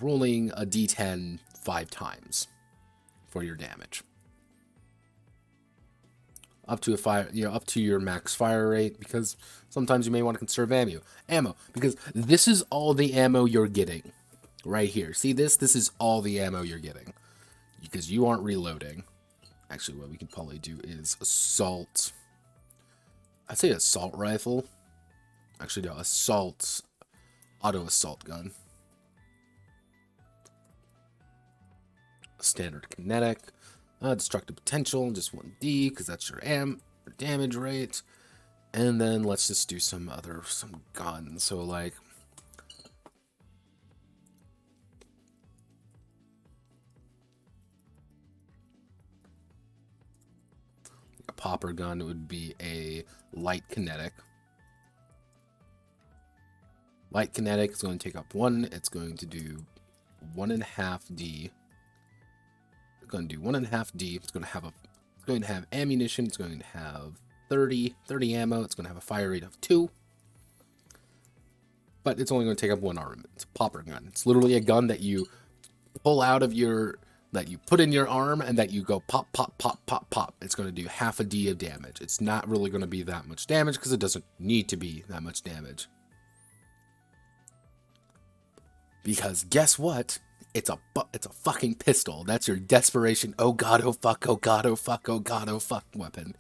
rolling a d10 5 times for your damage. Up to up to your max fire rate, because sometimes you may want to conserve ammo, because this is all the ammo you're getting right here. See this? This is all the ammo you're getting because you aren't reloading. Actually, what we can probably do is assault. I'd say assault rifle. Actually, no, auto assault gun. Standard kinetic. Destructive potential, just 1D, because that's your damage rate. And then let's just do some guns. So like a popper gun would be a light kinetic. Light kinetic is going to take up 1. It's going to do 1.5D. Going to do 1.5D. It's going to have ammunition. It's going to have 30 ammo. It's going to have a fire rate of 2. But it's only going to take up 1 armament. It's a popper gun. It's literally a gun that you pull out of that you put in your arm and that you go pop, pop, pop, pop, pop. It's going to do half a D of damage. It's not really going to be that much damage because it doesn't need to be that much damage. Because guess what? It's a fucking pistol. That's your desperation. Oh god, oh fuck, oh god, oh fuck, oh god, oh fuck weapon.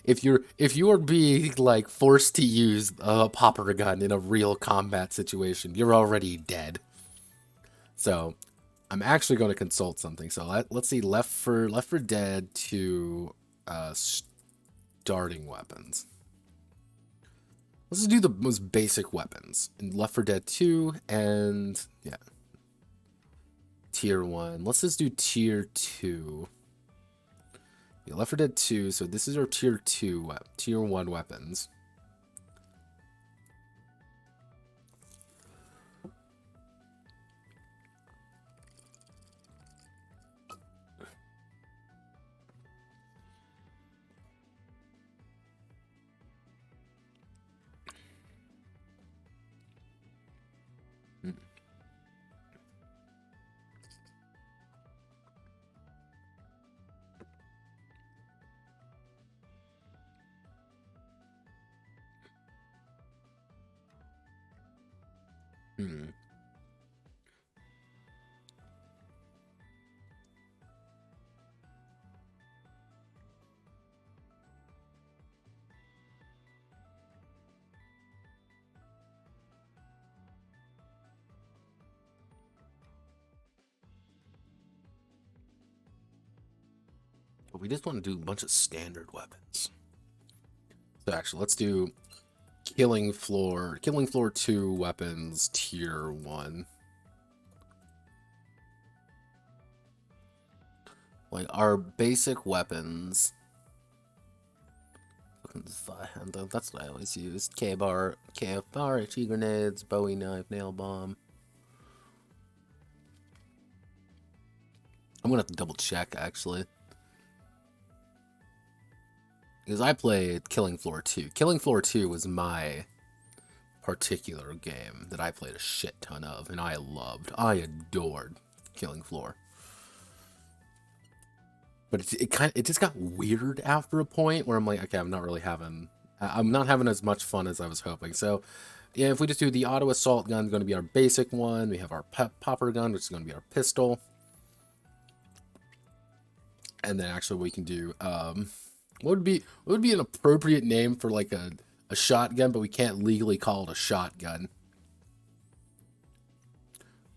If you are being like forced to use a popper gun in a real combat situation, you're already dead. So I'm actually going to consult something. So let's see, Left 4 Dead to starting weapons. Let's just do the most basic weapons in Left 4 Dead 2, and yeah. Tier 1. Let's just do Tier 2. Yeah, Left 4 Dead 2, so this is our Tier 2, Tier 1 weapons. Hmm. But we just want to do a bunch of standard weapons. So actually, let's do Killing Floor 2 weapons Tier 1. Like our basic weapons. That's what I always use. K-bar, HE grenades, Bowie knife, nail bomb. I'm gonna have to double check actually. Because I played Killing Floor 2. Killing Floor 2 was my particular game that I played a shit ton of, and I adored Killing Floor. But it just got weird after a point where I'm like, okay, I'm not having as much fun as I was hoping. So, yeah, if we just do the auto assault gun, going to be our basic one. We have our popper gun, which is going to be our pistol. And then actually we can do what would be an appropriate name for like a shotgun, but we can't legally call it a shotgun.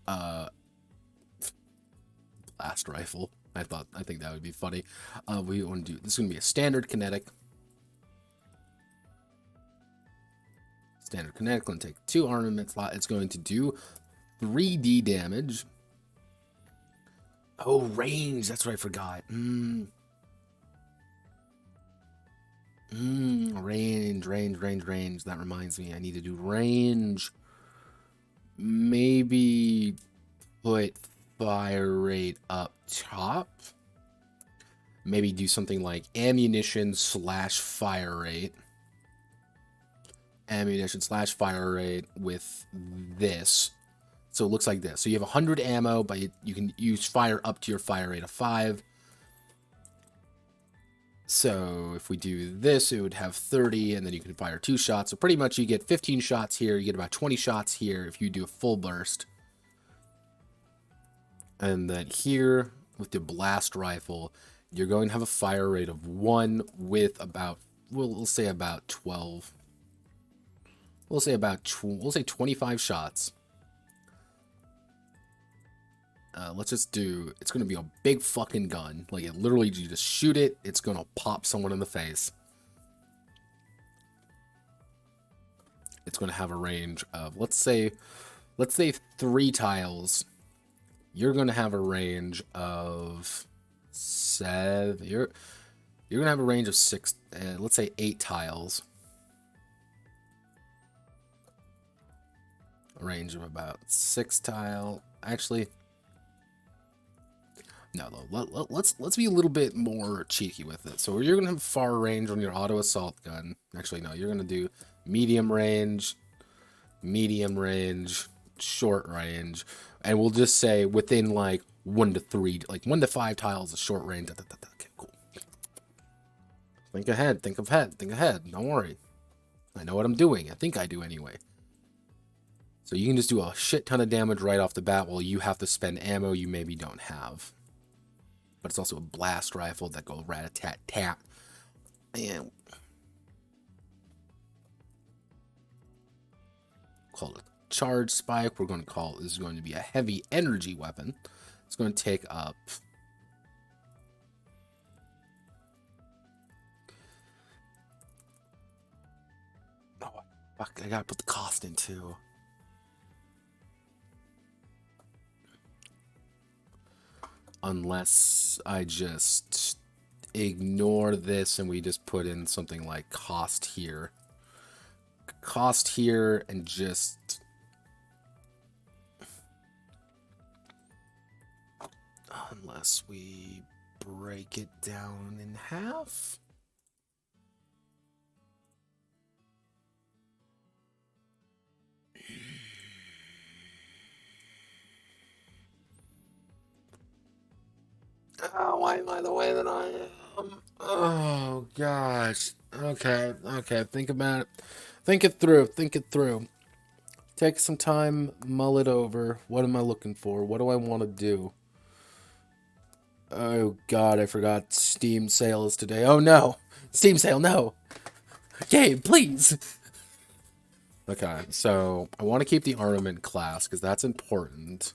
Blast rifle. I think that would be funny. We want to do this is going to be a standard kinetic. Standard kinetic. Going to take 2 armament slot. It's going to do 3D damage. Oh, range. That's what I forgot. Range. That reminds me, I need to do range. Maybe put fire rate up top. Maybe do something like ammunition slash fire rate. Ammunition slash fire rate with this. So it looks like this. So you have 100 ammo, but you can use fire up to your fire rate of 5. So if we do this, it would have 30, and then you can fire 2 shots. So pretty much you get 15 shots here. You get about 20 shots here if you do a full burst. And then here, with the blast rifle, you're going to have a fire rate of 1 with about, we'll say about 12. We'll say 25 shots. Let's just do, it's going to be a big fucking gun. Like, it literally, you just shoot it, it's going to pop someone in the face. It's going to have a range of, let's say 3 tiles. You're going to have a range of 7. You're going to have a range of 6, let's say 8 tiles. A range of about 6 tile. Actually, no, let's be a little bit more cheeky with it. So you're gonna have far range on your auto assault gun. Actually, no, you're gonna do medium range, short range, and we'll just say within like 1 to 3, like 1 to 5 tiles of short range. Okay, cool. Think ahead. Don't worry. I know what I'm doing. I think I do anyway. So you can just do a shit ton of damage right off the bat while you have to spend ammo you maybe don't have. But it's also a blast rifle that goes rat-a-tat-tat. And call it a charge spike. We're going to call this is going to be a heavy energy weapon. It's going to take up fuck, I gotta put the cost in too. Unless I just ignore this and we just put in something like cost here. Cost here and just... Unless we break it down in half. Oh, why am I the way that I am? Oh, gosh. Okay, think about it. Think it through. Take some time, mull it over. What am I looking for? What do I want to do? Oh, God, I forgot Steam sale is today. Oh, no. Steam sale, no. Game, please. Okay, so I want to keep the armament class because that's important.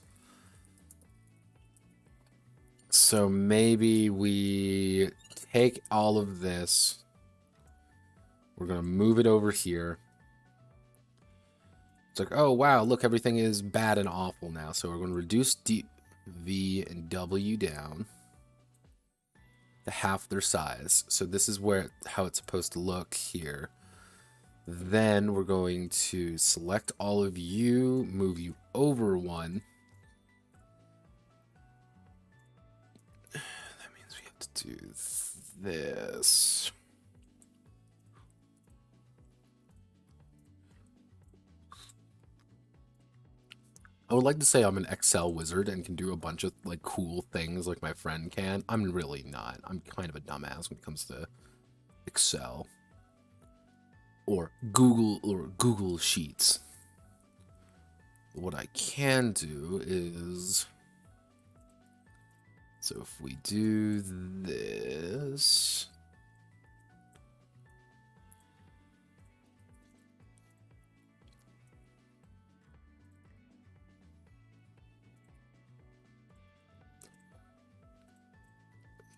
So maybe we take all of this. We're going to move it over here. It's like, oh, wow, look, everything is bad and awful now. So we're going to reduce V and W down to half their size. So this is how it's supposed to look here. Then we're going to select all of you, move you over one. That means we have to do this. I would like to say I'm an Excel wizard and can do a bunch of like cool things like my friend can. I'm really not. I'm kind of a dumbass when it comes to Excel or Google Sheets. What I can do is, so if we do this,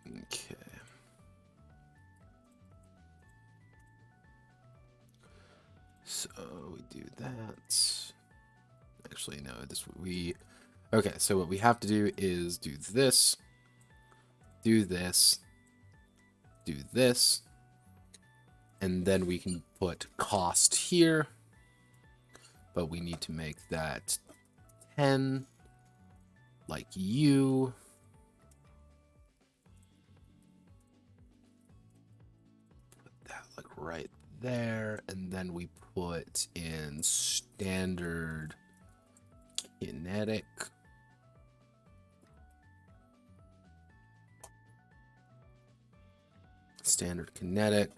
okay. So we do that. Actually, no, okay, so what we have to do is do this, do this, do this, and then we can put cost here, but we need to make that 10, like you. Put that like right there, and then we put in standard kinetic. Standard kinetic,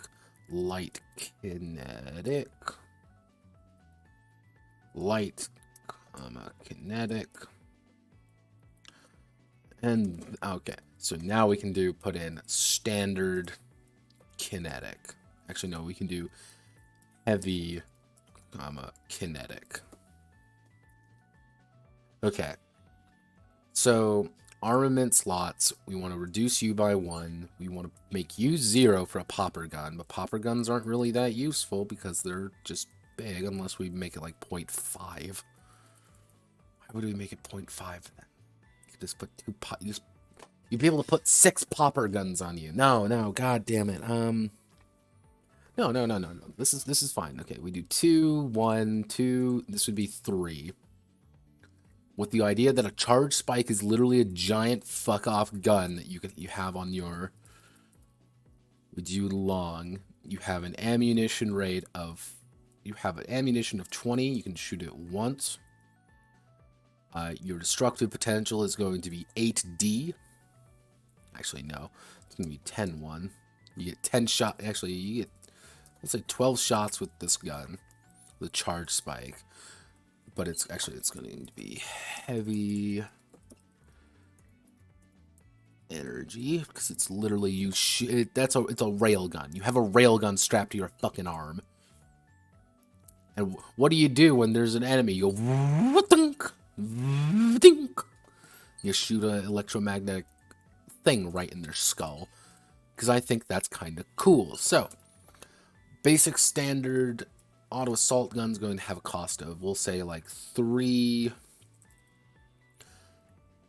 light kinetic, light, kinetic. And, okay, so now we can put in standard kinetic. Actually, no, we can do heavy, kinetic. Okay, so armament slots, we want to reduce you by 1. We want to make you 0 for a popper gun, but popper guns aren't really that useful because they're just big unless we make it like 0.5. Why would we make it 0.5 then? You could just put you'd be able to put 6 popper guns on you. No, god damn it. No. This is fine. Okay, we do 2, 1, 2. This would be 3. With the idea that a charge spike is literally a giant fuck off gun that you have on your long. You have an ammunition rate of 20. You can shoot it once. Your destructive potential is going to be 8D. Actually, no, it's going to be 10-1. You get 10 shots. Actually, you get, let's say 12 shots with this gun, the charge spike. But it's going to be heavy energy because it's literally it's a rail gun. You have a rail gun strapped to your fucking arm. And what do you do when there's an enemy? You go, you shoot an electromagnetic thing right in their skull. Because I think that's kind of cool. So, basic standard auto assault gun's going to have a cost of, we'll say, like 3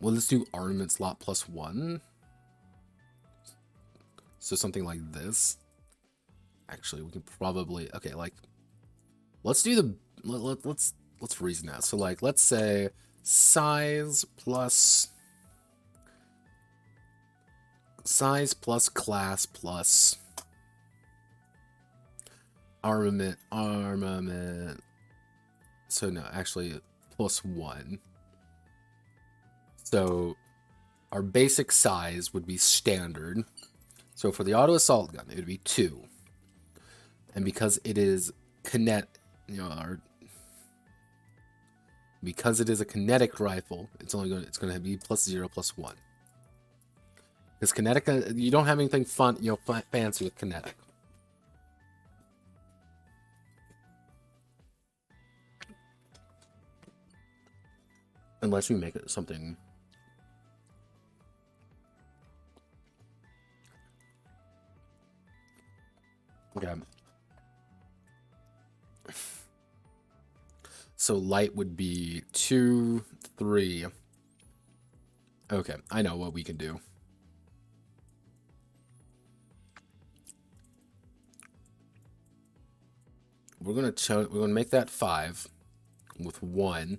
Well, let's do armament slot +1. So something like this. Actually, we can probably, okay, like, let's do the, let's reason that. So like, let's say size plus class plus armament. So no, actually +1. So our basic size would be standard. So for the auto assault gun, it would be 2. And because it is because it is a kinetic rifle, it's going to be +0 +1. Because kinetic, you don't have anything fun, fancy with kinetic. Unless we make it something. Okay. So light would be 2, 3. Okay, I know what we can do. We're gonna make that 5 with 1,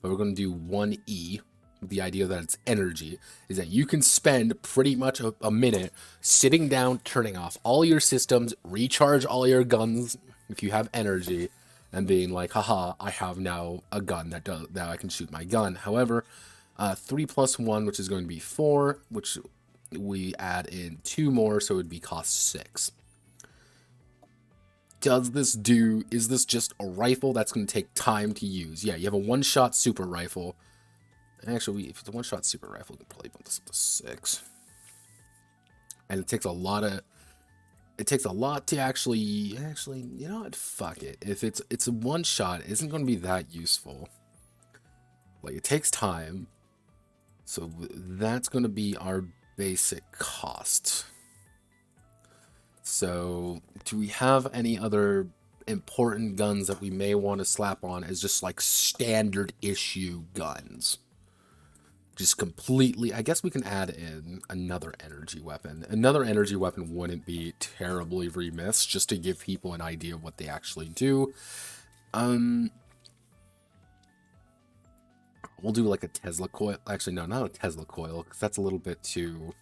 but we're gonna do 1E. The idea that it's energy is that you can spend pretty much a minute sitting down, turning off all your systems, recharge all your guns if you have energy, and being like, haha, I have now a gun that I can shoot my gun. However, 3 + 1, which is going to be 4, which we add in 2 more, so it would be cost 6. Is this just a rifle that's going to take time to use? Yeah, you have a one-shot super rifle. Actually, if it's a one-shot super rifle, we can probably bump this up to 6. And it takes a lot to actually, you know what, fuck it. If it's a one-shot, it isn't going to be that useful. Like, it takes time. So that's going to be our basic cost. So, do we have any other important guns that we may want to slap on as just like standard issue guns? Just completely, I guess we can add in another energy weapon. Another energy weapon wouldn't be terribly remiss, just to give people an idea of what they actually do. We'll do like a Tesla coil. Actually, no, not a Tesla coil, because that's a little bit too...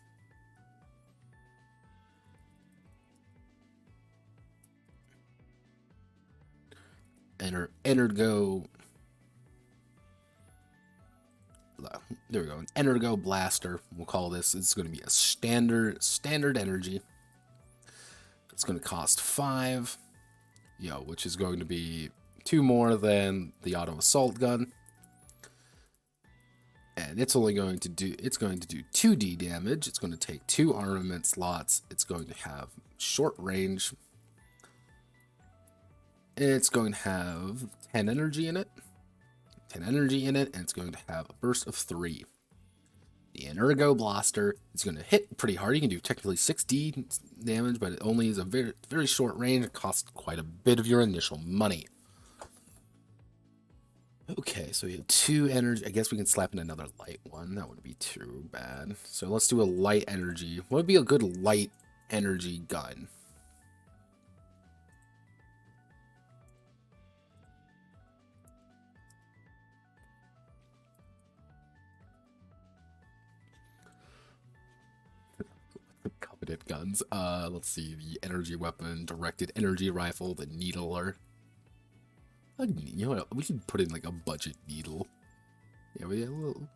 Energo... There we go. An Energo Blaster, we'll call this. It's going to be a standard energy. It's going to cost 5, which is going to be 2 more than the auto assault gun. And it's going to do 2D damage. It's going to take 2 armament slots. It's going to have short range. It's going to have 10 energy in it. And it's going to have a burst of 3. The Energo Blaster is going to hit pretty hard. You can do technically 6D damage, but it only is a very, very short range. It costs quite a bit of your initial money. Okay, so we have 2 energy. I guess we can slap in another light one. That wouldn't be too bad. So let's do a light energy. What would be a good light energy gun? Guns. Let's see, the energy weapon, directed energy rifle, the Needler. You know what? We should put in like a budget needle. Yeah, we have a little.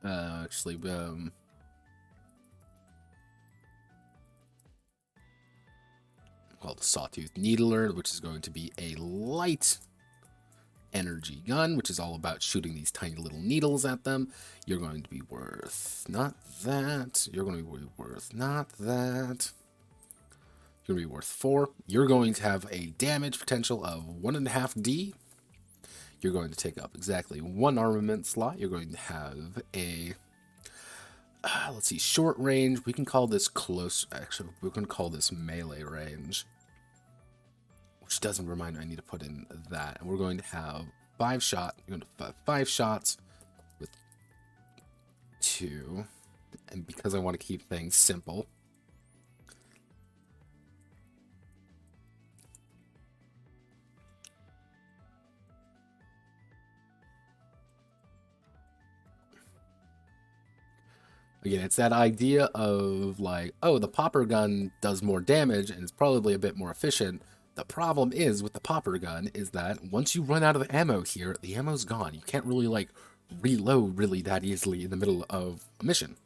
Actually, called the Sawtooth Needler, which is going to be a light energy gun, which is all about shooting these tiny little needles at them. You're going to be worth not that. You're going to be worth not that. You're going to be worth 4. You're going to have a damage potential of 1.5D. You're going to take up exactly 1 armament slot. You're going to have a let's see, short range. We can call this close. Actually, we're going to call this melee range. which doesn't remind me I need to put in that. And we're going to have 5 shot. You're going to have 5 shots with 2. And because I want to keep things simple, again, it's that idea of like, oh, the popper gun does more damage and it's probably a bit more efficient. The problem is with the popper gun is that once you run out of ammo here, the ammo's gone. You can't really like reload really that easily in the middle of a mission.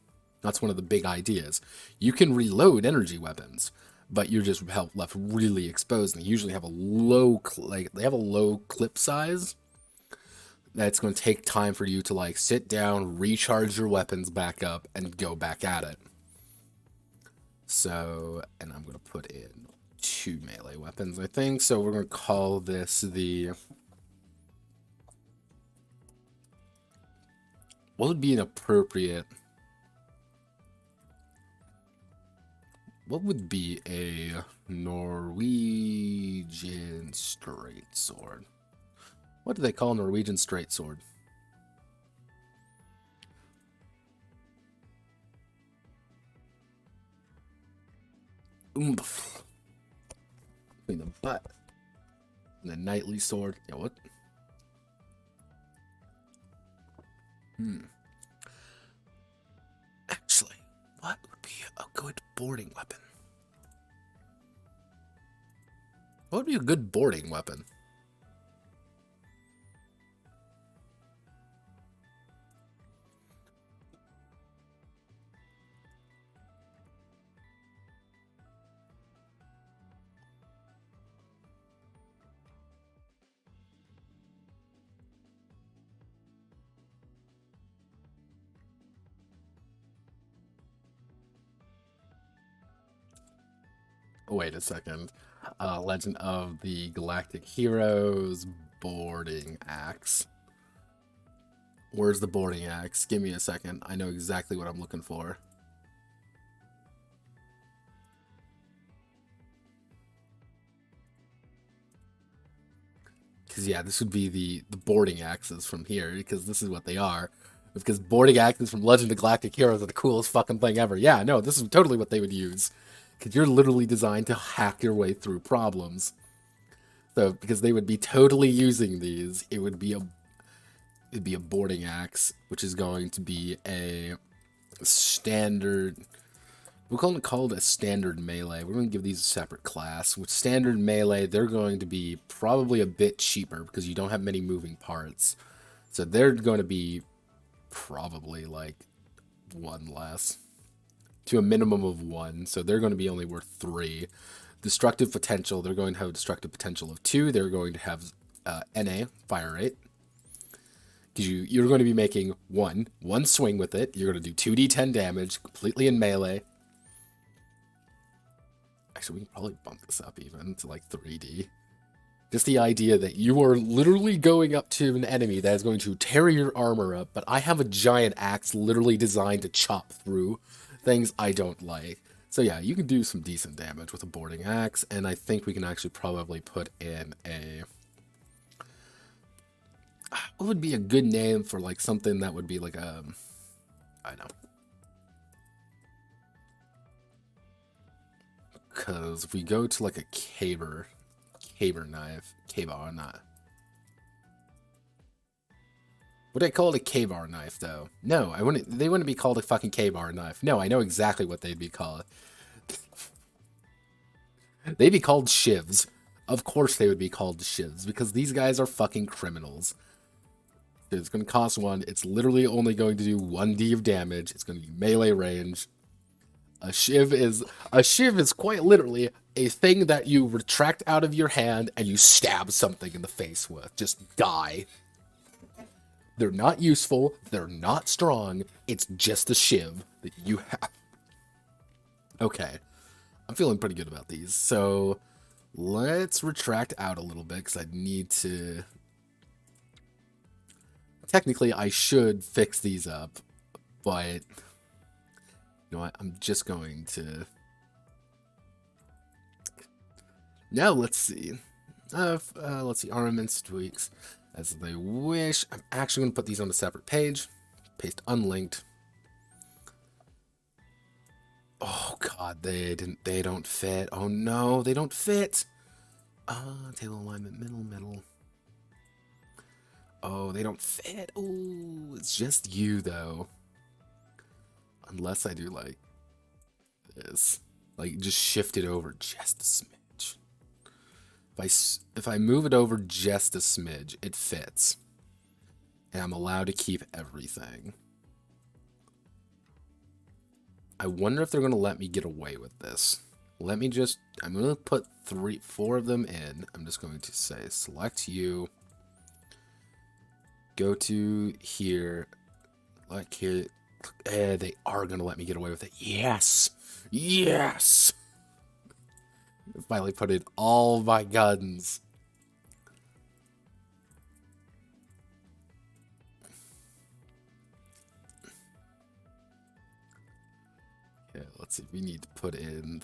That's one of the big ideas. You can reload energy weapons, but you're just left really exposed. And they usually have a low clip size. That's going to take time for you to like sit down, recharge your weapons back up, and go back at it. So, and I'm going to put in 2 melee weapons, I think. So we're going to call this the... What would be an appropriate... What would be a Norwegian straight sword? What do they call a Norwegian straight sword? Oomph. Between the butt and the knightly sword. Yeah, what? Actually, what would be a good boarding weapon? What would be a good boarding weapon? Wait a second. Legend of the Galactic Heroes boarding axe. Where's the boarding axe? Give me a second. I know exactly what I'm looking for. Because yeah, this would be the boarding axes from here, because this is what they are. Because boarding axes from Legend of the Galactic Heroes are the coolest fucking thing ever. Yeah, no, this is totally what they would use. Because you're literally designed to hack your way through problems. So, because they would be totally using these, it'd be a boarding axe, which is going to be a standard... We're going to call it a standard melee. We're going to give these a separate class. With standard melee, they're going to be probably a bit cheaper because you don't have many moving parts. So they're going to be probably like 1 less. To a minimum of 1, so they're going to be only worth 3. Destructive potential, they're going to have a destructive potential of 2. They're going to have NA, fire rate. Because you're going to be making one swing with it. You're going to do 2d10 damage, completely in melee. Actually, we can probably bump this up even to like 3D. Just the idea that you are literally going up to an enemy that is going to tear your armor up, but I have a giant axe literally designed to chop through things I don't like. So yeah, you can do some decent damage with a boarding axe, and I think we can actually probably put in a... What would be a good name for like something that would be like a... I don't know. Because if we go to like a caber knife, not. Would I call it a K-bar knife, though? No, I wouldn't. They wouldn't be called a fucking K-bar knife. No, I know exactly what they'd be called. They'd be called shivs. Of course they would be called shivs, because these guys are fucking criminals. It's going to cost 1. It's literally only going to do 1d of damage. It's going to be melee range. A shiv is quite literally a thing that you retract out of your hand and you stab something in the face with. Just die. They're not useful. They're not strong. It's just a shiv that you have. Okay. I'm feeling pretty good about these. So let's retract out a little bit because I need to... Technically, I should fix these up, but... You know what? I'm just going to... Now let's see. Let's see, armaments tweaks as they wish. I'm actually going to put these on a separate page. Paste unlinked. Oh god, they don't fit. Oh no, they don't fit. Table alignment, middle. Oh, they don't fit. Oh, it's just you though. Unless I do like this. Like just shift it over just a smidge. If I move it over just a smidge, it fits. And I'm allowed to keep everything. I wonder if they're going to let me get away with this. I'm going to put 4 of them in. I'm just going to say, select you. Go to here. Like here. They are going to let me get away with it. Yes! Yes! I finally put in all my guns. Okay, let's see. We need to put in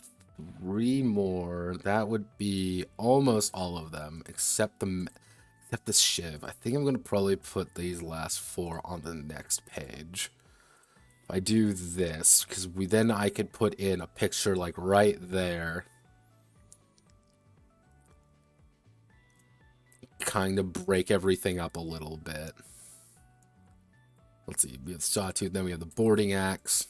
3 more. That would be almost all of them, except the shiv. I think I'm going to probably put these last 4 on the next page. If I do this, because then I could put in a picture like right there. Kind of break everything up a little bit. Let's see, we have Sawtooth, then we have the boarding axe.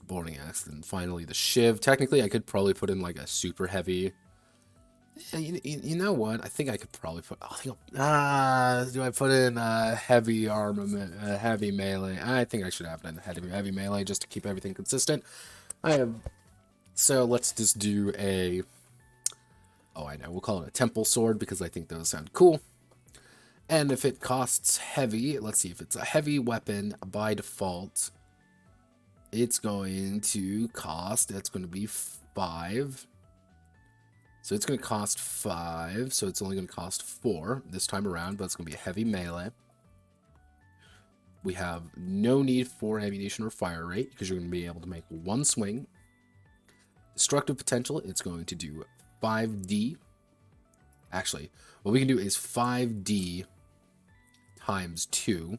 Boarding axe, and finally the shiv. Technically, I could probably put in like a super heavy. Yeah, you know what? I think I could probably put. Do I put in heavy armament, heavy melee? I think I should have it in heavy melee just to keep everything consistent. So let's just do a. Oh, I know. We'll call it a temple sword because I think those sound cool. And if it costs heavy, let's see if it's a heavy weapon by default. It's going to cost, it's going to be 5. So it's going to cost 5, so it's only going to cost 4 this time around, but it's going to be a heavy melee. We have no need for ammunition or fire rate, because you're going to be able to make 1 swing. Destructive potential, it's going to do 5d. Actually, what we can do is 5d times 2.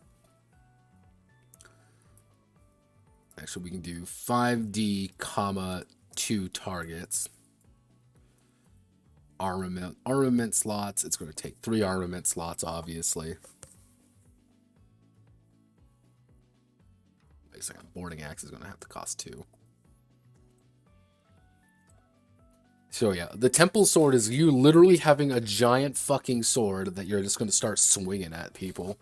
Actually, we can do 5d, comma, 2 targets. Armament slots. It's going to take 3 armament slots, obviously. Wait a second. Boarding axe is going to have to cost 2. So yeah, the temple sword is you literally having a giant fucking sword that you're just going to start swinging at people.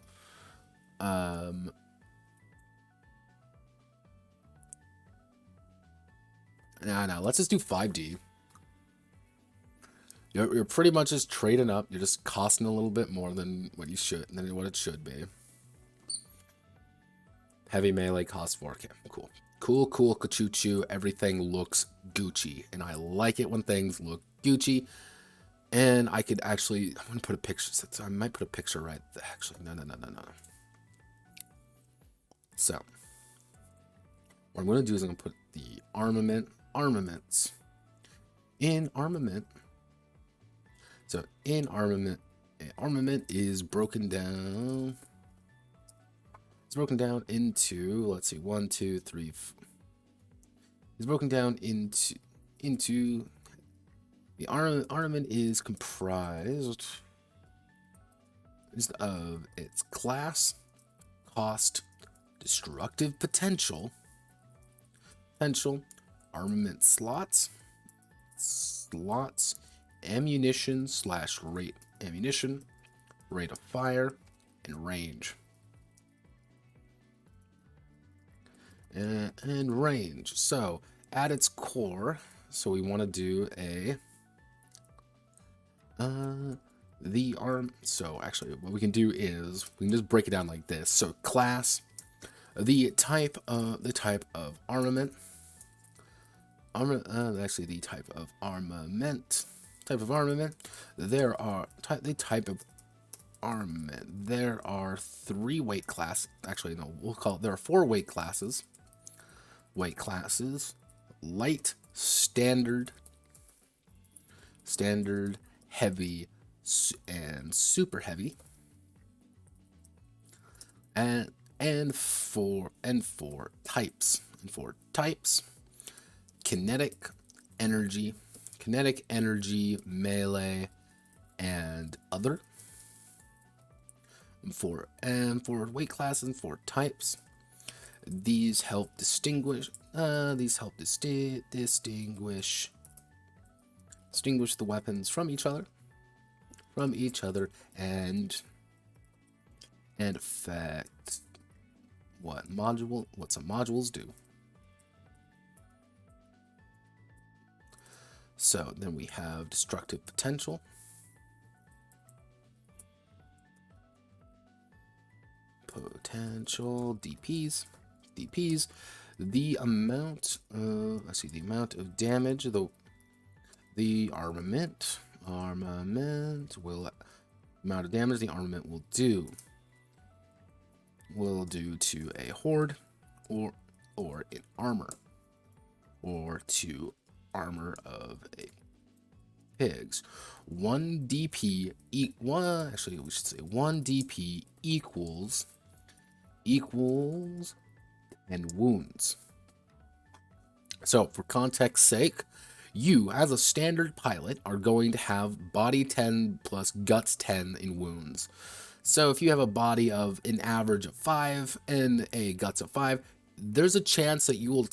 No, let's just do 5D. You're pretty much just trading up. You're just costing a little bit more than what it should be. Heavy melee costs 4. Okay, cool. Cool, ka-choo-choo. Everything looks Gucci. And I like it when things look Gucci. And I could actually, I'm going to put a picture. So I might put a picture right there. Actually, no. So, what I'm going to do is I'm going to put the armaments. In armament. So, in armament is broken down. It's broken down into, let's see, 1, 2, 3, 4. It's broken down into the armament is comprised of its class, cost, destructive potential, armament slots, ammunition / rate ammunition, rate of fire, and range. And range. So at its core, so we want to do a so actually what we can do is we can just break it down like this. So class, the type of armament, actually the type of armament, there are the type of armament. There are 3 weight class. Actually, no, there are 4 weight classes. Light, standard, heavy, and super heavy, and four types. Kinetic energy, melee, and other. For weight classes and 4 types. These help distinguish. Distinguish the weapons from each other, and affect what some modules do. So then we have destructive potential, DPs. The amount of damage the armament will do to a horde or an armor, or to armor of a pigs. 1 DP equals and wounds. So for context sake, you as a standard pilot are going to have body 10 plus guts 10 in wounds. So if you have a body of an average of 5 and a guts of 5, there's a chance that you will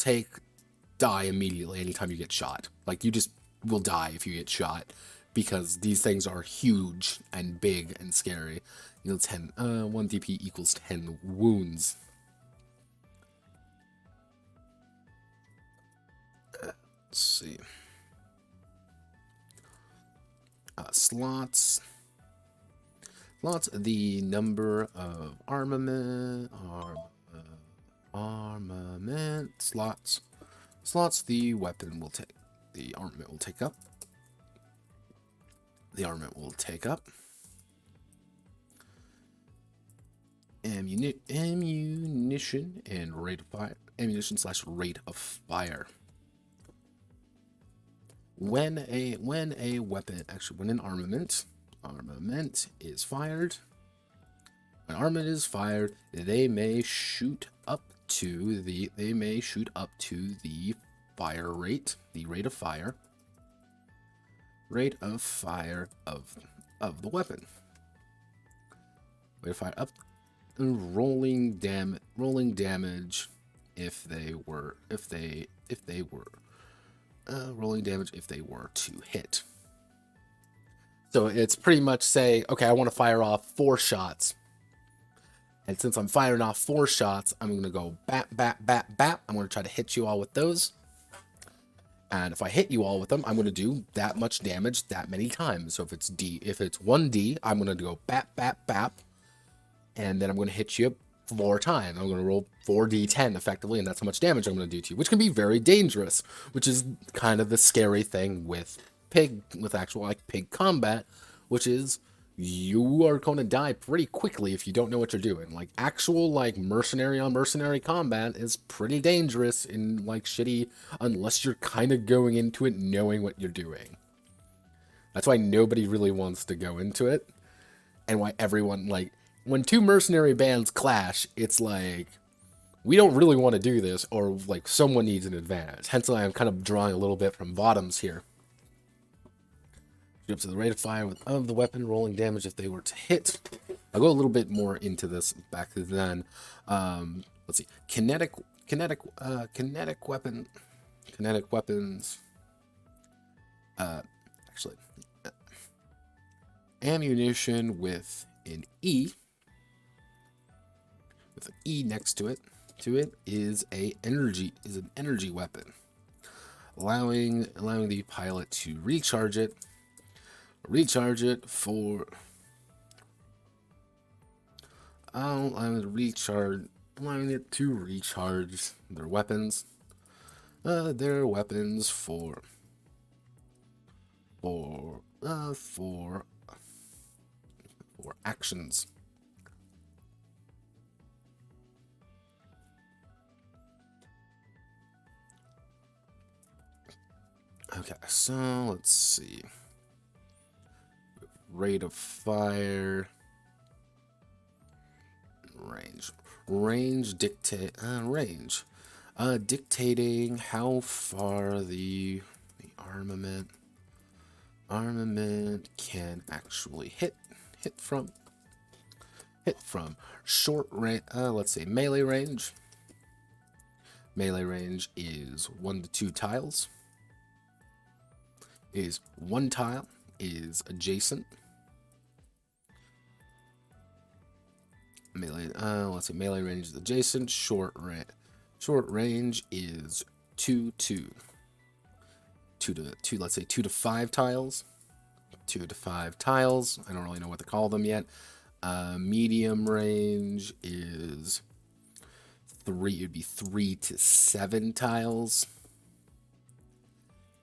die immediately anytime you get shot. Like, you just will die if you get shot, because these things are huge and big and scary. 1 DP equals 10 wounds. Let's see. Slots, the number of armament slots the armament will take up. Ammunition and rate of fire. Rate of fire. When an armament is fired, they may shoot up to the fire rate, the rate of fire of the weapon. Rate of fire up, rolling damage if they were to hit. So it's pretty much say, okay, I want to fire off 4 shots. And since I'm firing off 4 shots, I'm going to go bap, bap, bap, bap. I'm going to try to hit you all with those. And if I hit you all with them, I'm going to do that much damage that many times. So if it's 1D, I'm going to go bap, bap, bap. And then I'm going to hit you 4 times. I'm going to roll 4d10 effectively, and that's how much damage I'm going to do to you, which can be very dangerous, which is kind of the scary thing with actual pig combat, which is you are going to die pretty quickly if you don't know what you're doing. Like, actual mercenary on mercenary combat is pretty dangerous in shitty, unless you're kind of going into it knowing what you're doing. That's why nobody really wants to go into it, and why everyone when 2 mercenary bands clash, it's we don't really want to do this, or someone needs an advantage. Hence, I'm kind of drawing a little bit from bottoms here. Up to the rate of fire of the weapon, rolling damage if they were to hit. I'll go a little bit more into this back then. Let's see, kinetic weapons. Ammunition with an E next to it. Is an energy weapon, allowing the pilot to recharge it for allowing it to recharge their weapons for actions. Okay, so let's see. Rate of fire. Range. Dictating how far the armament can actually hit from short range. Let's say melee range. Melee range is 1 to 2 tiles. Is 1 tile is adjacent. Melee. Let's say melee range is adjacent. Short range is 2 to 2. Let's say 2 to 5 tiles. 2 to 5 tiles. I don't really know what to call them yet. Medium range is 3. It'd be 3 to 7 tiles.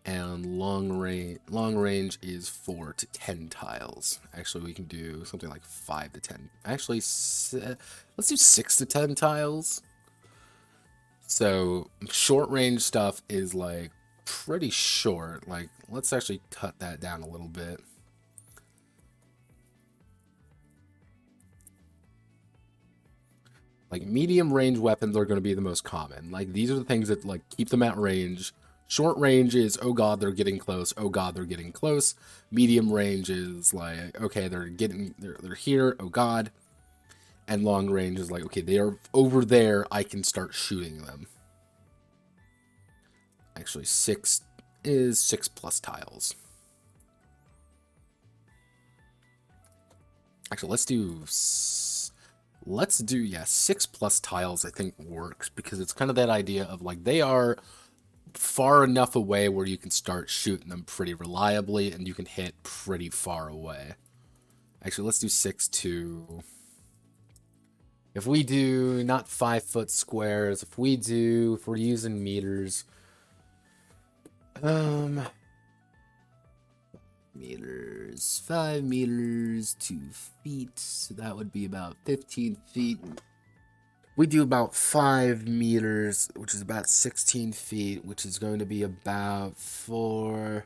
And long range is 4 to 10 tiles. Actually, we can do something like 5 to 10. Actually, let's do 6 to 10 tiles. So short range stuff is like pretty short. Like, let's actually cut that down a little bit. Like, medium range weapons are going to be the most common. Like, these are the things that like keep them at range. Short range is, oh god, they're getting close. Oh god, they're getting close. Medium range is like, okay, they're here. Oh god. And long range is like, okay, they are over there. I can start shooting them. Actually, 6 is 6 plus tiles. Actually, let's do, yeah, 6 plus tiles I think works, because it's kind of that idea of like they are far enough away where you can start shooting them pretty reliably and you can hit pretty far away. Actually, let's do 6 to... If we do not 5-foot squares, if we're using meters, meters, 5 meters, 2 feet, so that would be about 15 feet. We do about 5 meters, which is about 16 feet, which is going to be about it's going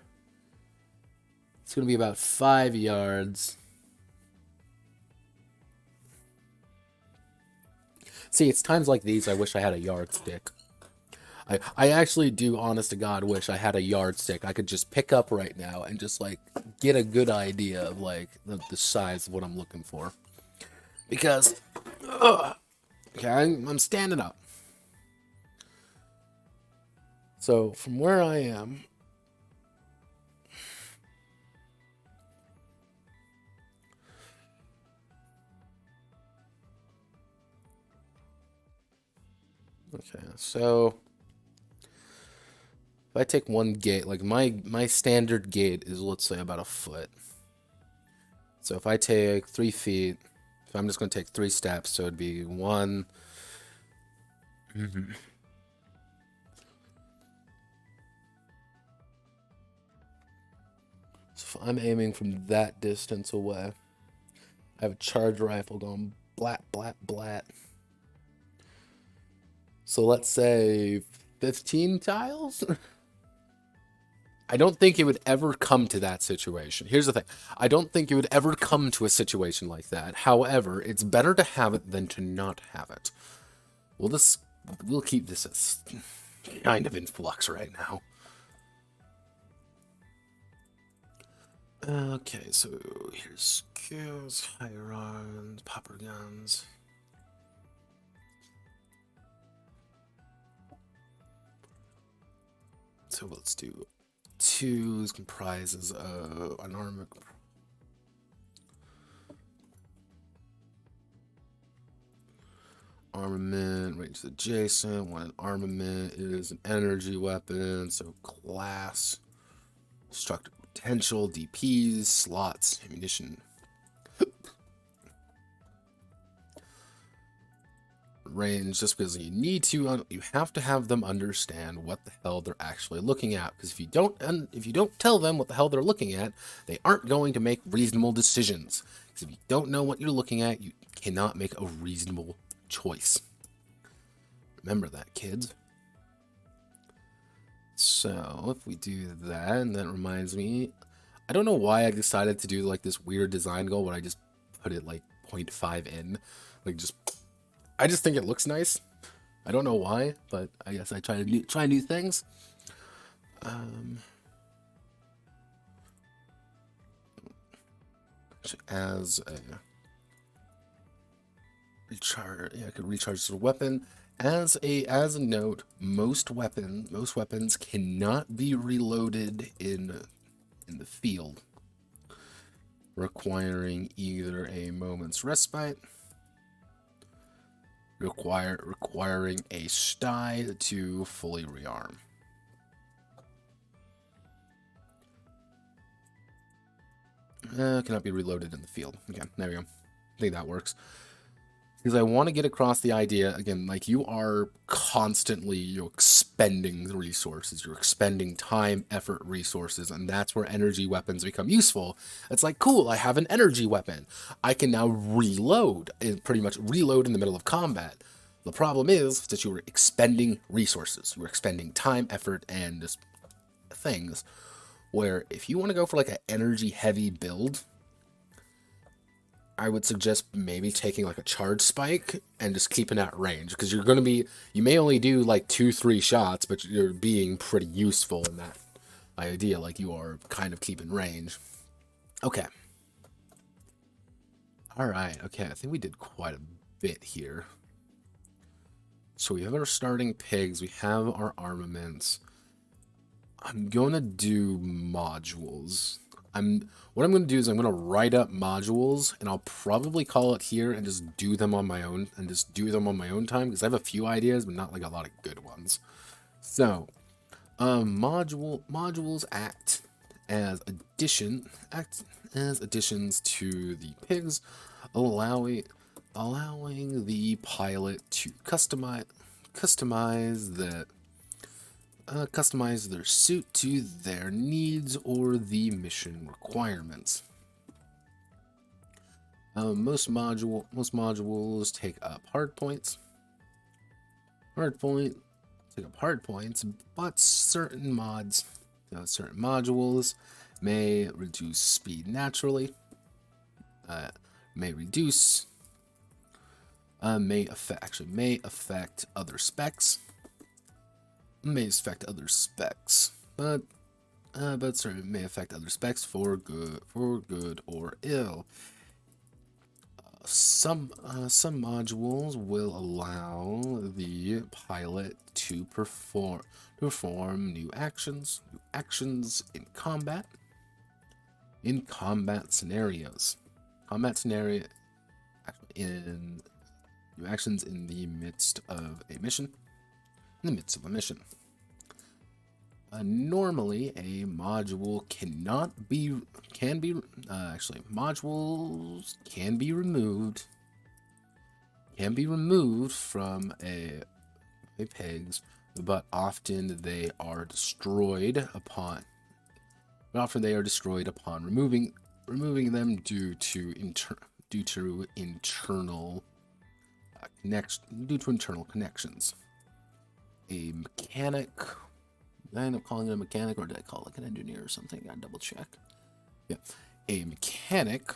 to be about 5 yards. See, it's times like these I wish I had a yardstick. I actually do, honest to God, wish I had a yardstick I could just pick up right now and just, like, get a good idea of, like, the size of what I'm looking for. Because, okay, I'm standing up. So, from where I am... Okay, so... If I take one gate, like my standard gate is, let's say, about a foot. So if I take 3 feet, if I'm just going to take 3 steps, so it'd be 1. So if I'm aiming from that distance away, I have a charge rifle going blat, blat, blat. So let's say 15 tiles? I don't think it would ever come to that situation. Here's the thing. I don't think it would ever come to a situation like that. However, it's better to have it than to not have it. We'll keep this as kind of in flux right now. Okay, so here's skills, hirons, popper guns. So let's do 2 comprises of an armament, range adjacent. When an armament is an energy weapon, so class, destructive potential, DPs, slots, ammunition. Range, just because you need to, you have to have them understand what the hell they're actually looking at, because if you don't tell them what the hell they're looking at, they aren't going to make reasonable decisions. Because if you don't know what you're looking at, you cannot make a reasonable choice. Remember that, kids. So if we do that, and that reminds me, I don't know why I decided to do like this weird design goal when I just put it like 0.5 in, like I just think it looks nice. I don't know why, but I guess I try new things. As a recharge, yeah, I could recharge the weapon. As a note, most weapons cannot be reloaded in the field, requiring either a moment's respite, requiring a sty to fully rearm. Cannot be reloaded in the field. Okay, there we go. I think that works. Because I want to get across the idea, again, like you are constantly expending resources. You're expending time, effort, resources, and that's where energy weapons become useful. It's like, cool, I have an energy weapon. I can now reload, and pretty much reload in the middle of combat. The problem is that you were expending resources. You were expending time, effort, and just things. Where if you want to go for like an energy heavy build, I would suggest maybe taking like a charge spike and just keeping at range, because you're going to be, you may only do like 2-3 shots, but you're being pretty useful in that idea. Like you are kind of keeping range. Okay. All right. Okay. I think we did quite a bit here. So we have our starting pigs. We have our armaments. I'm going to do modules. What I'm going to do is I'm going to write up modules, and I'll probably call it here and just do them on my own, time, because I have a few ideas, but not like a lot of good ones. So, modules act as additions to the pigs, allowing the pilot to customize their suit to their needs or the mission requirements. Most modules take up hard points. Take up hard points, but certain modules may reduce speed naturally. May affect other specs. But certain may affect other specs for good or ill. Some modules will allow the pilot to perform new actions in combat scenarios. New actions in the midst of a mission. Normally, a module modules can be removed from a pigs, but often they are destroyed upon removing them due to internal connections. A mechanic. Did I end up calling it a mechanic, or did I call it like an engineer or something? I gotta double check. Yeah, a mechanic.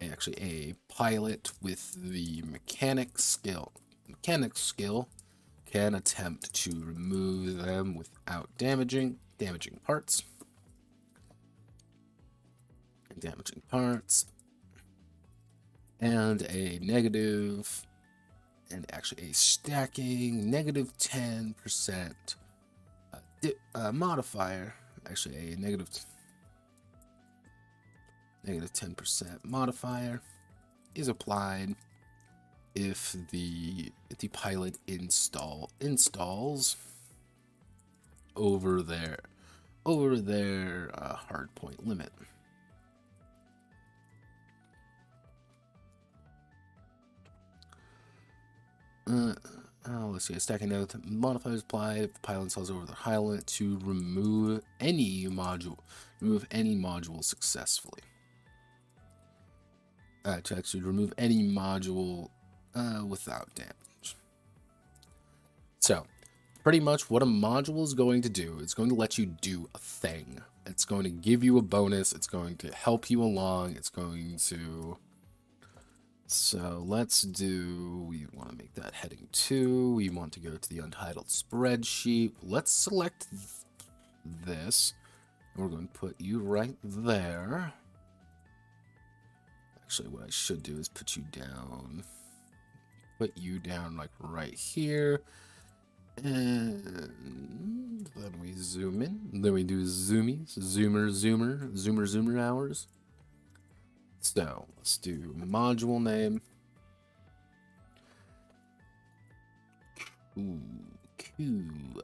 Actually, a pilot with the mechanic skill can attempt to remove them without damaging parts. And a negative, and actually a stacking negative 10% modifier. Actually, a negative 10% modifier is applied if the pilot installs over their hard point limit. Let's see. A stacking note modifier is applied if the pilot installs over the high limit to remove any module successfully. To actually remove any module without damage. So, pretty much what a module is going to do. It's going to let you do a thing. It's going to give you a bonus. It's going to help you along. It's going to... So let's do... We want to make that heading 2. We want to go to the Untitled spreadsheet. Let's select this. We're going to put you right there. Actually, what I should do is put you down. Put you down like right here. And then we zoom in. Then we do zoomies. Zoomer hours. So let's do module name. Ooh, cool.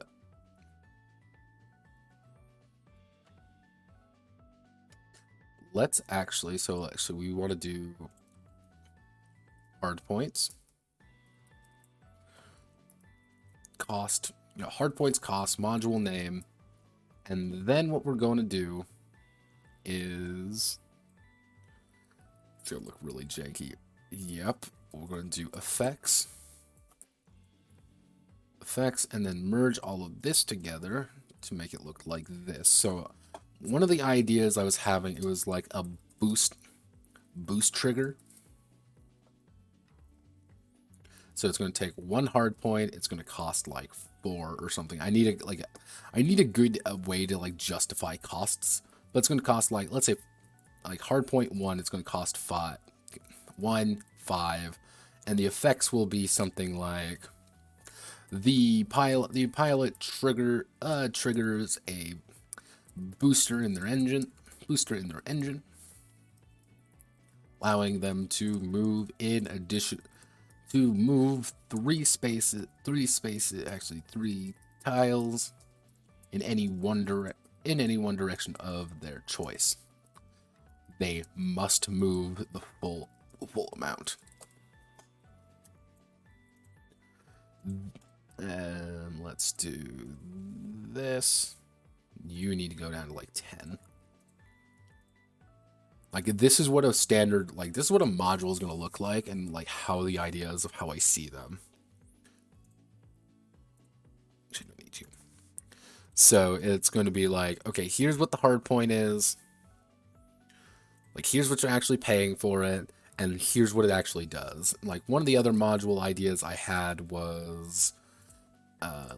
Let's actually, we want to do hard points. Cost, hard points cost, module name, and then what we're going to do is, it's gonna look really janky. Yep, we're going to do effects, and then merge all of this together to make it look like this. So one of the ideas I was having, it was like a boost trigger. So it's going to take 1 hard point. It's going to cost like 4 or something. I need a good way to like justify costs. But it's going to cost like, let's say, like hard point 1. It's going to cost 5, and the effects will be something like the pilot triggers a booster in their engine, allowing them to move in addition. To move 3 tiles in any one direction of their choice. They must move the full amount. And let's do this. You need to go down to like 10. Like, this is what a standard, like, this is what a module is going to look like, and, like, how the ideas of how I see them. Actually, don't need to. So, it's going to be like, okay, here's what the hard point is. Like, here's what you're actually paying for it, and here's what it actually does. Like, one of the other module ideas I had was, an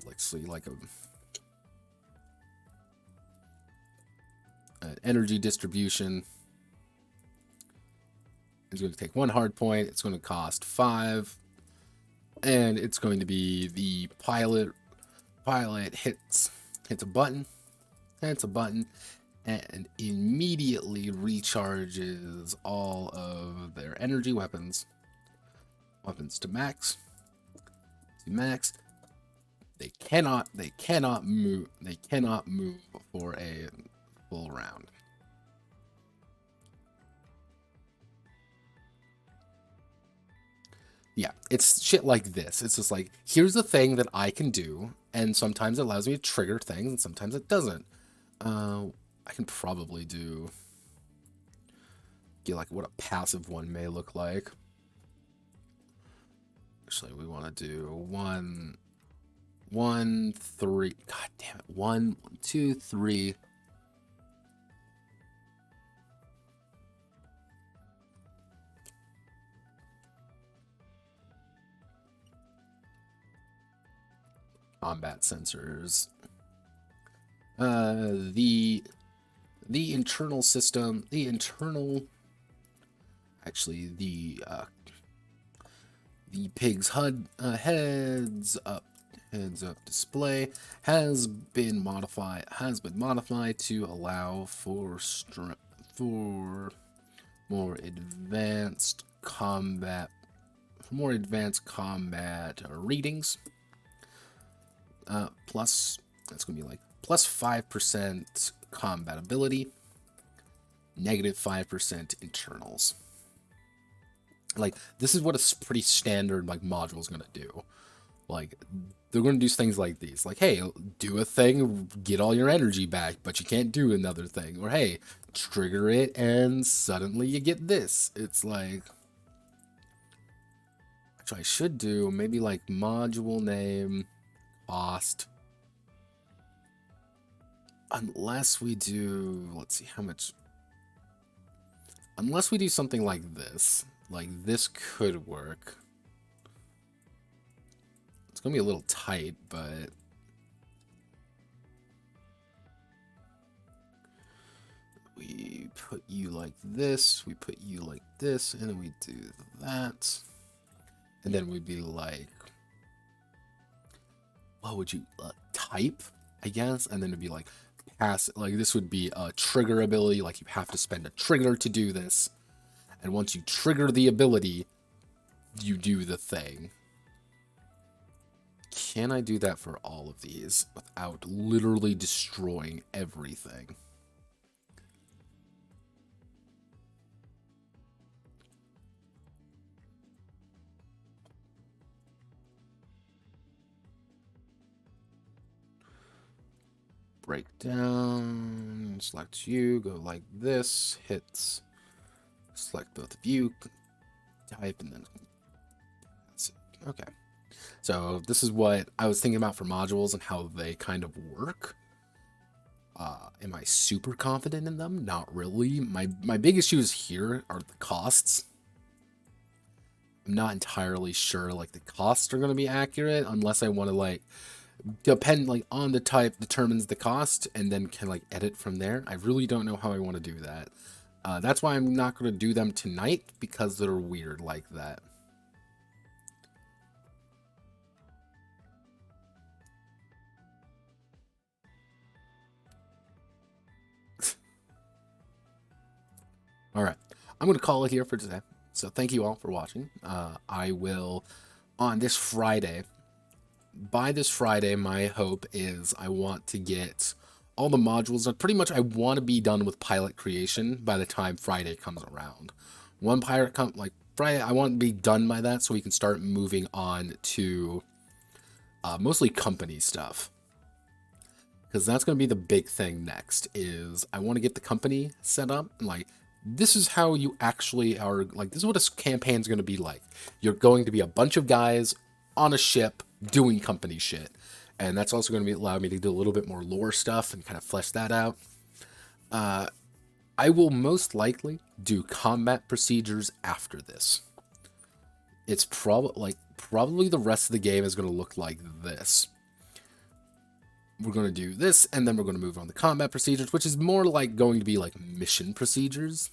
energy distribution. It's going to take 1 hard point. It's going to cost 5, and it's going to be the pilot hits a button, and immediately recharges all of their energy weapons to max. They cannot move for a full round. Yeah, it's shit like this. It's just like, here's the thing that I can do, and sometimes it allows me to trigger things, and sometimes it doesn't. I can probably get like what a passive one may look like. Actually, we want to do 1, 3. God damn it! 1, 2, 3. Combat sensors. The internal system, the pig's HUD heads up display has been modified to allow for more advanced combat readings. Plus, it's going to be like plus 5% combat ability, negative 5% internals. Like, this is what a pretty standard like module is going to do. Like, they're going to do things like these. Like, hey, do a thing, get all your energy back, but you can't do another thing. Or, hey, trigger it, and suddenly you get this. It's like... Which I should do, maybe like module name, cost, Unless we do, let's see how much. Unless we do something like this could work. It's gonna be a little tight, but we put you like this, we put you like this, and then we do that. And then we'd be like, what would you type, I guess? And then it'd be like pass, like this would be a trigger ability, like you have to spend a trigger to do this. And once you trigger the ability, you do the thing. Can I do that for all of these without literally destroying everything? Break down, select you, go like this, hits, select both of you, type, and then that's it. Okay. So this is what I was thinking about for modules and how they kind of work. Am I super confident in them? Not really. My big issues here are the costs. I'm not entirely sure like the costs are going to be accurate unless I want to like depend like on the type determines the cost and then can like edit from there. I really don't know how I want to do that. That's why I'm not going to do them tonight because they're weird like that. All right, I'm going to call it here for today. So thank you all for watching. I will, on this Friday, by this Friday, my hope is I want to get all the modules. Pretty much I want to be done with pilot creation by the time Friday comes around. One pilot like Friday, I want to be done by that so we can start moving on to mostly company stuff. Because that's going to be the big thing next is I want to get the company set up and like this is how you actually are, like, this is what a campaign's going to be like. You're going to be a bunch of guys on a ship doing company shit. And that's also going to allow me to do a little bit more lore stuff and kind of flesh that out. I will most likely do combat procedures after this. It's probably the rest of the game is going to look like this. We're going to do this, and then we're going to move on to combat procedures, which is more like going to be like mission procedures.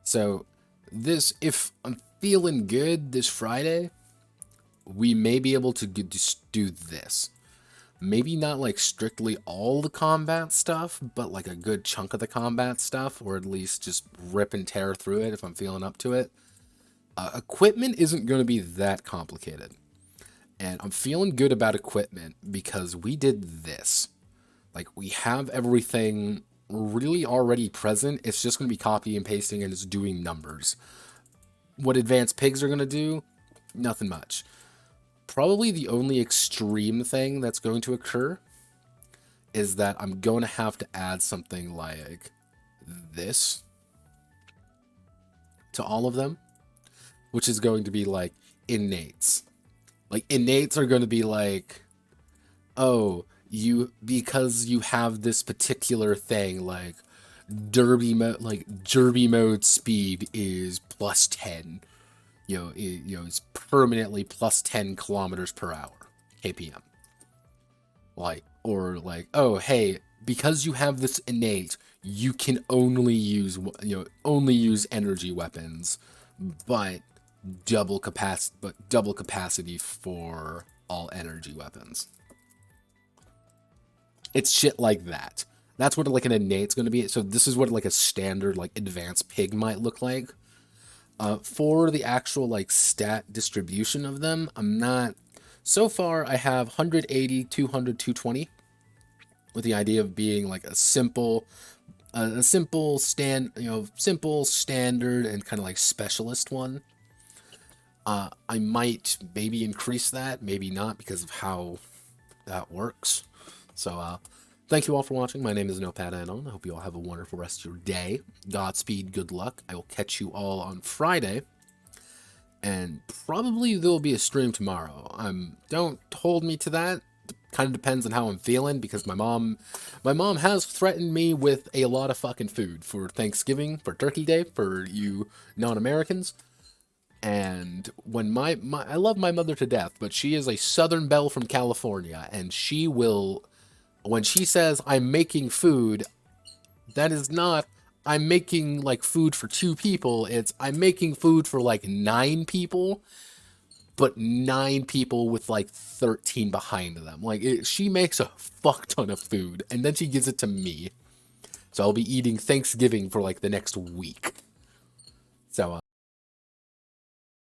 So this, if I'm feeling good this Friday, we may be able to just do this. Maybe not like strictly all the combat stuff, but like a good chunk of the combat stuff, or at least just rip and tear through it if I'm feeling up to it. Equipment isn't going to be that complicated. And I'm feeling good about equipment because we did this. Like, we have everything really already present. It's just going to be copying and pasting and it's doing numbers. What advanced pigs are going to do? Nothing much. Probably the only extreme thing that's going to occur is that I'm going to have to add something like this to all of them, which is going to be like innates. Like, innates are going to be like, oh, because you have this particular thing, like, derby mode speed is plus 10. It's permanently plus 10 kilometers per hour, kpm. Oh, hey, because you have this innate, you can only use energy weapons, but double capacity for all energy weapons. It's shit like that. That's what like an innate's going to be. So this is what like a standard like advanced pig might look like. For the actual like stat distribution of them, I'm not. So far, I have 180, 200, 220, with the idea of being like a simple standard and kind of like specialist one. I might maybe increase that, maybe not, because of how that works. So, thank you all for watching. My name is Notepad Anon. I hope you all have a wonderful rest of your day. Godspeed, good luck. I will catch you all on Friday. And probably there will be a stream tomorrow. Don't hold me to that. Kind of depends on how I'm feeling because my mom has threatened me with a lot of fucking food for Thanksgiving, for Turkey Day, for you non-Americans. And when I love my mother to death, but she is a Southern belle from California, and she will, when she says I'm making food, that is not I'm making like food for 2 people. It's I'm making food for like 9 people, but 9 people with like 13 behind them. Like she makes a fuck ton of food, and then she gives it to me. So I'll be eating Thanksgiving for like the next week.